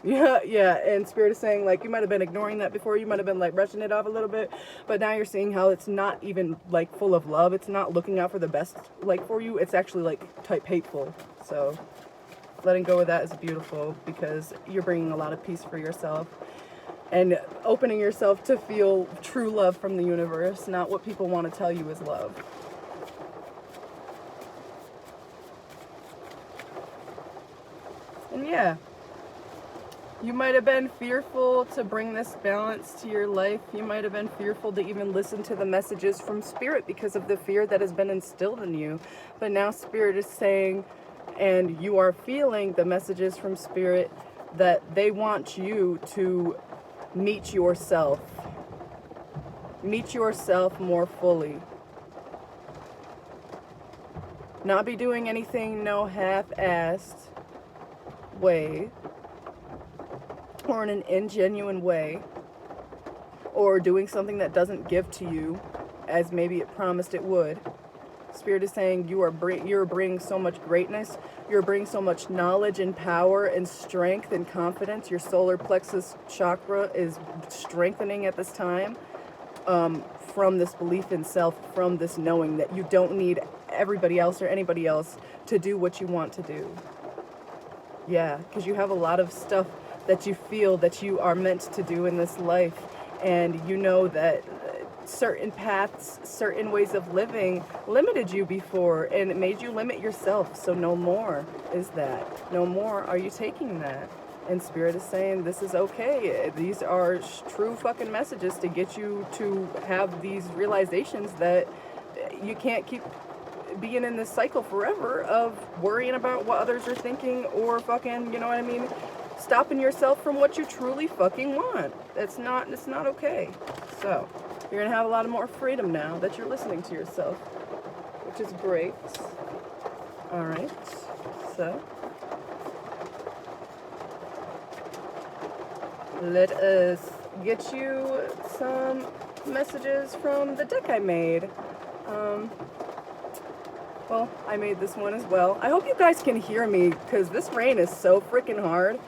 Yeah, and Spirit is saying, like, you might have been ignoring that before, you might have been, like, brushing it off a little bit, but now you're seeing how it's not even, like, full of love, it's not looking out for the best, like, for you, it's actually, like, type hateful, so letting go of that is beautiful, because you're bringing a lot of peace for yourself. And opening yourself to feel true love from the universe, not what people want to tell you is love. And yeah, you might have been fearful to bring this balance to your life. You might have been fearful to even listen to the messages from Spirit because of the fear that has been instilled in you. But now Spirit is saying, and you are feeling the messages from Spirit, that they want you to meet yourself more fully, not be doing anything no half-assed way or in an ingenuine way, or doing something that doesn't give to you as maybe it promised it would. Spirit is saying you're bringing so much greatness, you're bringing so much knowledge and power and strength and confidence. Your solar plexus chakra is strengthening at this time from this belief in self, from this knowing that you don't need everybody else or anybody else to do what you want to do. Yeah, because you have a lot of stuff that you feel that you are meant to do in this life, and you know that certain paths, certain ways of living limited you before, and it made you limit yourself. So no more is that. No more are you taking that. And Spirit is saying this is okay. These are true fucking messages to get you to have these realizations that you can't keep being in this cycle forever of worrying about what others are thinking or fucking, you know what I mean, stopping yourself from what you truly fucking want. It's not okay. So you're going to have a lot of more freedom now that you're listening to yourself, which is great. All right, so let us get you some messages from the deck I made. Well, I made this one as well. I hope you guys can hear me, because this rain is so freaking hard.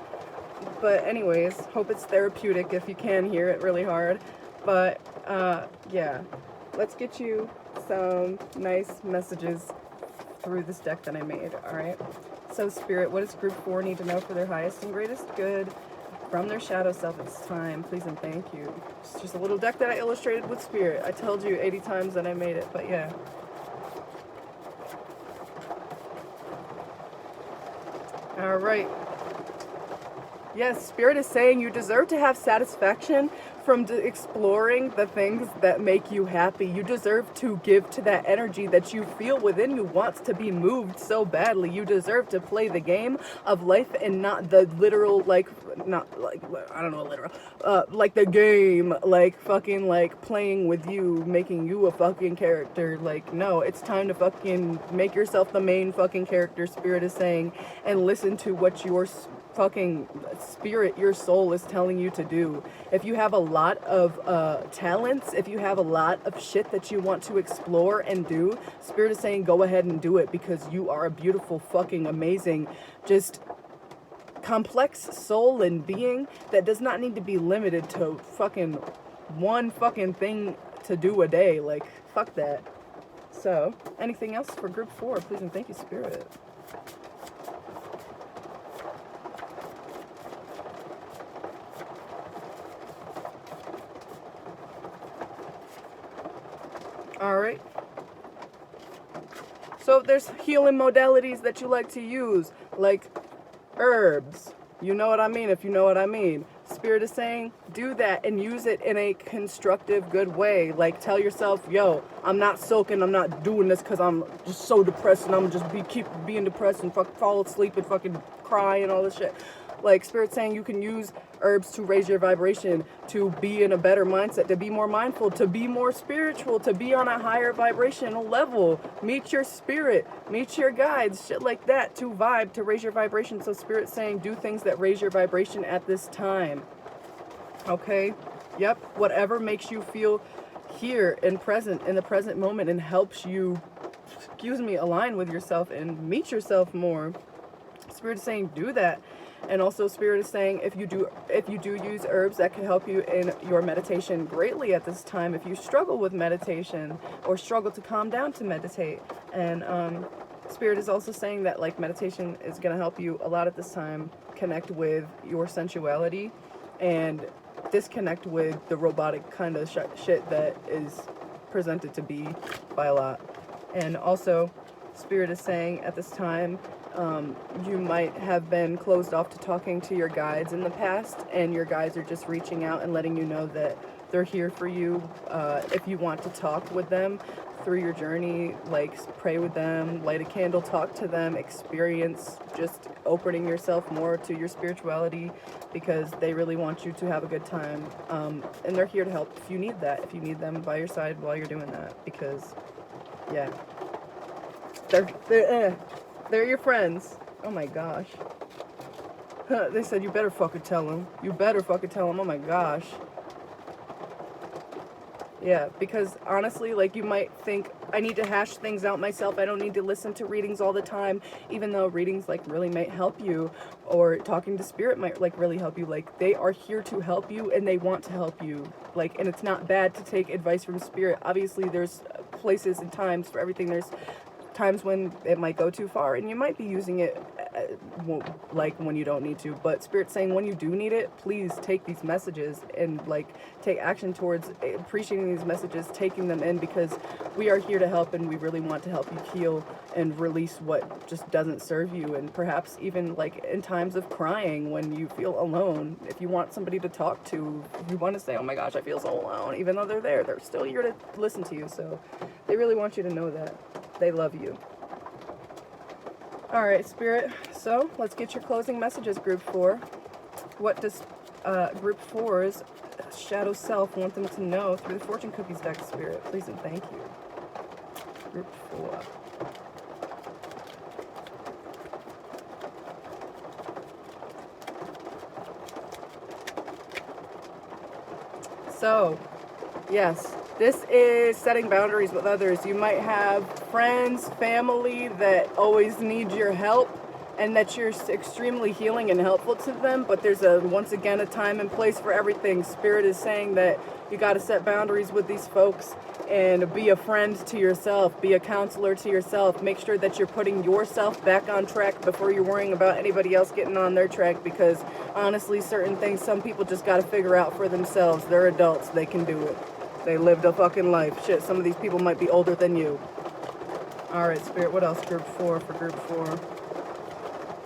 But anyways, hope it's therapeutic if you can hear it really hard. But, yeah. Let's get you some nice messages through this deck that I made, alright? So, Spirit, what does Group 4 need to know for their highest and greatest good from their shadow self at this time? Please and thank you. It's just a little deck that I illustrated with Spirit. I told you 80 times that I made it, but yeah. Alright. Yes, Spirit is saying you deserve to have satisfaction from exploring the things that make you happy. You deserve to give to that energy that you feel within you wants to be moved so badly. You deserve to play the game of life and not the literal, like, not like, I don't know, literal, like the game, like fucking like playing with you, making you a fucking character. Like, no, it's time to fucking make yourself the main fucking character, Spirit is saying, and listen to what your fucking spirit, your soul is telling you to do. If you have a lot of talents, if you have a lot of shit that you want to explore and do, Spirit is saying go ahead and do it, because you are a beautiful, fucking amazing, just complex soul and being that does not need to be limited to fucking one fucking thing to do a day. Like, fuck that. So, anything else for Group 4? Please and thank you, Spirit. Alright. So there's healing modalities that you like to use, like herbs. You know what I mean, if you know what I mean. Spirit is saying, do that and use it in a constructive, good way. Like, tell yourself, yo, I'm not soaking, I'm not doing this because I'm just so depressed and I'm just keep being depressed and fall asleep and fucking cry and all this shit. Like, Spirit's saying you can use herbs to raise your vibration, to be in a better mindset, to be more mindful, to be more spiritual, to be on a higher vibrational level. Meet your spirit, meet your guides, shit like that, to vibe, to raise your vibration. So Spirit's saying do things that raise your vibration at this time. Okay? Yep. Whatever makes you feel here and present, in the present moment, and helps you, align with yourself and meet yourself more. Spirit is saying do that. And also Spirit is saying if you do use herbs, that can help you in your meditation greatly at this time if you struggle with meditation or struggle to calm down to meditate. And Spirit is also saying that, like, meditation is going to help you a lot at this time connect with your sensuality and disconnect with the robotic kind of shit that is presented to be by a lot. And also Spirit is saying at this time you might have been closed off to talking to your guides in the past, and your guides are just reaching out and letting you know that they're here for you if you want to talk with them through your journey. Like, pray with them, light a candle, talk to them, experience just opening yourself more to your spirituality, because they really want you to have a good time, and they're here to help if you need that, if you need them by your side while you're doing that, because yeah, they're your friends. Oh my gosh. They said you better fucking tell them. You better fucking tell them. Oh my gosh. Yeah, because honestly, like, you might think, I need to hash things out myself. I don't need to listen to readings all the time, even though readings, like, really might help you, or talking to Spirit might, like, really help you. Like, they are here to help you, and they want to help you. Like, and it's not bad to take advice from Spirit. Obviously, there's places and times for everything. There's times when it might go too far and you might be using it like when you don't need to, but Spirit's saying when you do need it, please take these messages and, like, take action towards appreciating these messages, taking them in, because we are here to help, and we really want to help you heal and release what just doesn't serve you. And perhaps even, like, in times of crying, when you feel alone, if you want somebody to talk to, if you want to say, oh my gosh, I feel so alone, even though they're still here to listen to you. So they really want you to know that they love you. Alright, Spirit, so let's get your closing messages, Group 4. What does Group 4's shadow self want them to know through the fortune cookies deck, Spirit? Please and thank you. Group 4. So, yes, This is setting boundaries with others. You might have friends, family that always need your help, and that you're extremely healing and helpful to them, but there's once again a time and place for everything. Spirit is saying that you got to set boundaries with these folks and be a friend to yourself, be a counselor to yourself. Make sure that you're putting yourself back on track before you're worrying about anybody else getting on their track, because honestly, certain things some people just got to figure out for themselves. They're adults, they can do it. They lived a fucking life. Shit, some of these people might be older than you. Alright, Spirit, what else? Group 4 for group 4.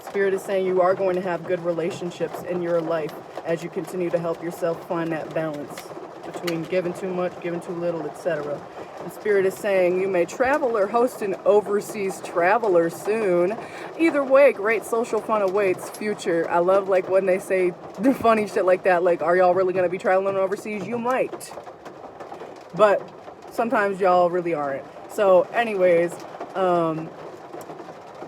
Spirit is saying you are going to have good relationships in your life as you continue to help yourself find that balance between giving too much, giving too little, etc. And Spirit is saying you may travel or host an overseas traveler soon. Either way, great social fun awaits. Future. I love like when they say funny shit like that, like, are y'all really going to be traveling overseas? You might. But sometimes y'all really aren't. So anyways,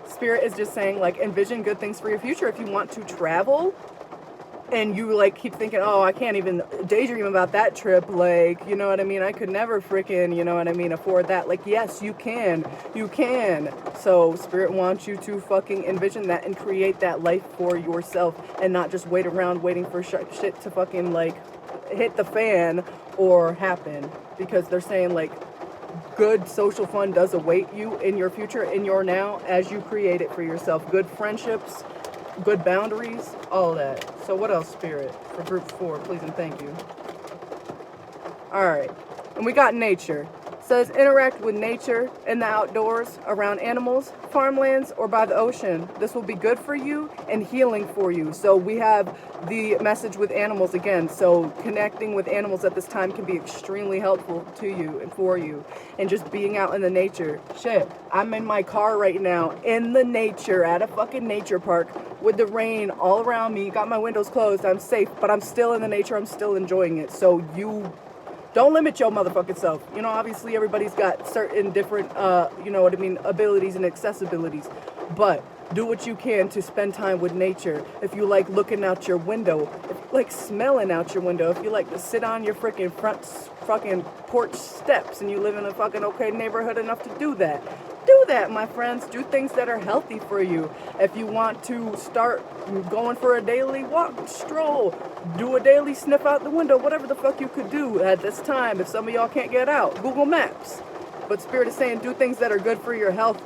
Spirit is just saying, like, envision good things for your future. If you want to travel and you, like, keep thinking, oh, I can't even daydream about that trip, like, you know what I mean? I could never freaking, you know what I mean, afford that. Like, yes, you can. You can. So Spirit wants you to fucking envision that and create that life for yourself and not just wait around waiting for shit to fucking, like, hit the fan or happen. Because they're saying, like, good social fun does await you in your future, in your now, as you create it for yourself. Good friendships, good boundaries, all that. So what else, Spirit, for group 4, please and thank you. Alright, and we got nature. Says interact with nature in the outdoors, around animals, farmlands, or by the ocean. This will be good for you and healing for you. So we have the message with animals again. So connecting with animals at this time can be extremely helpful to you and for you. And just being out in the nature. Shit, I'm in my car right now in the nature at a fucking nature park with the rain all around me. Got my windows closed. I'm safe, but I'm still in the nature. I'm still enjoying it. So you don't limit your motherfucking self. You know, obviously everybody's got certain different, you know what I mean, abilities and accessibilities. But do what you can to spend time with nature. If you like looking out your window, if you like smelling out your window, if you like to sit on your freaking front fucking porch steps and you live in a fucking okay neighborhood enough to do that, do that, my friends. Do things that are healthy for you. If you want to start going for a daily walk, stroll, do a daily sniff out the window, whatever the fuck you could do at this time. If some of y'all can't get out, Google Maps. But Spirit is saying do things that are good for your health,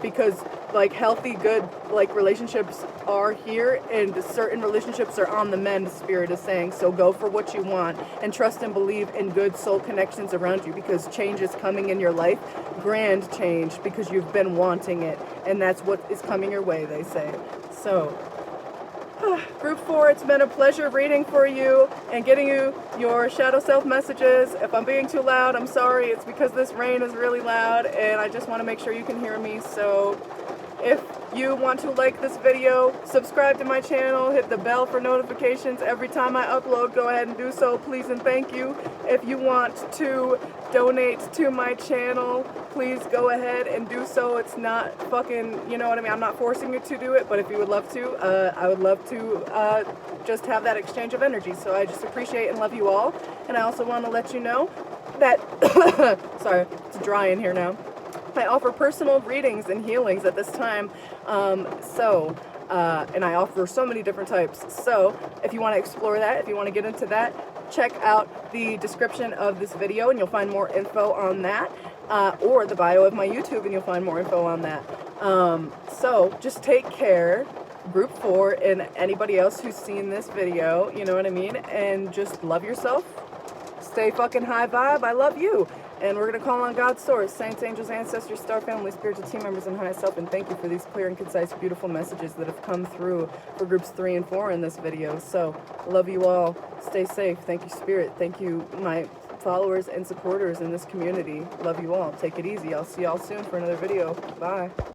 because like healthy, good, like relationships are here, and certain relationships are on the mend, Spirit is saying. So go for what you want and trust and believe in good soul connections around you, because change is coming in your life, grand change, because you've been wanting it, and that's what is coming your way, they say. So group 4, it's been a pleasure reading for you and getting you your shadow self messages. If I'm being too loud, I'm sorry. It's because this rain is really loud and I just want to make sure you can hear me. So if you want to like this video, subscribe to my channel, hit the bell for notifications every time I upload, go ahead and do so, please and thank you. If you want to donate to my channel, please go ahead and do so. It's not fucking, you know what I mean, I'm not forcing you to do it, but if you would love to, I would love to just have that exchange of energy. So I just appreciate and love you all. And I also want to let you know that, sorry, it's dry in here now. I offer personal readings and healings at this time, and I offer so many different types. So if you want to explore that, if you want to get into that, check out the description of this video and you'll find more info on that, or the bio of my YouTube and you'll find more info on that. So just take care, group 4, and anybody else who's seen this video, you know what I mean, and just love yourself. Stay fucking high vibe. I love you. And we're going to call on God's source, saints, angels, ancestors, star family, spiritual team members, and highest self. And thank you for these clear and concise, beautiful messages that have come through for groups 3 and 4 in this video. So, love you all. Stay safe. Thank you, Spirit. Thank you, my followers and supporters in this community. Love you all. Take it easy. I'll see y'all soon for another video. Bye.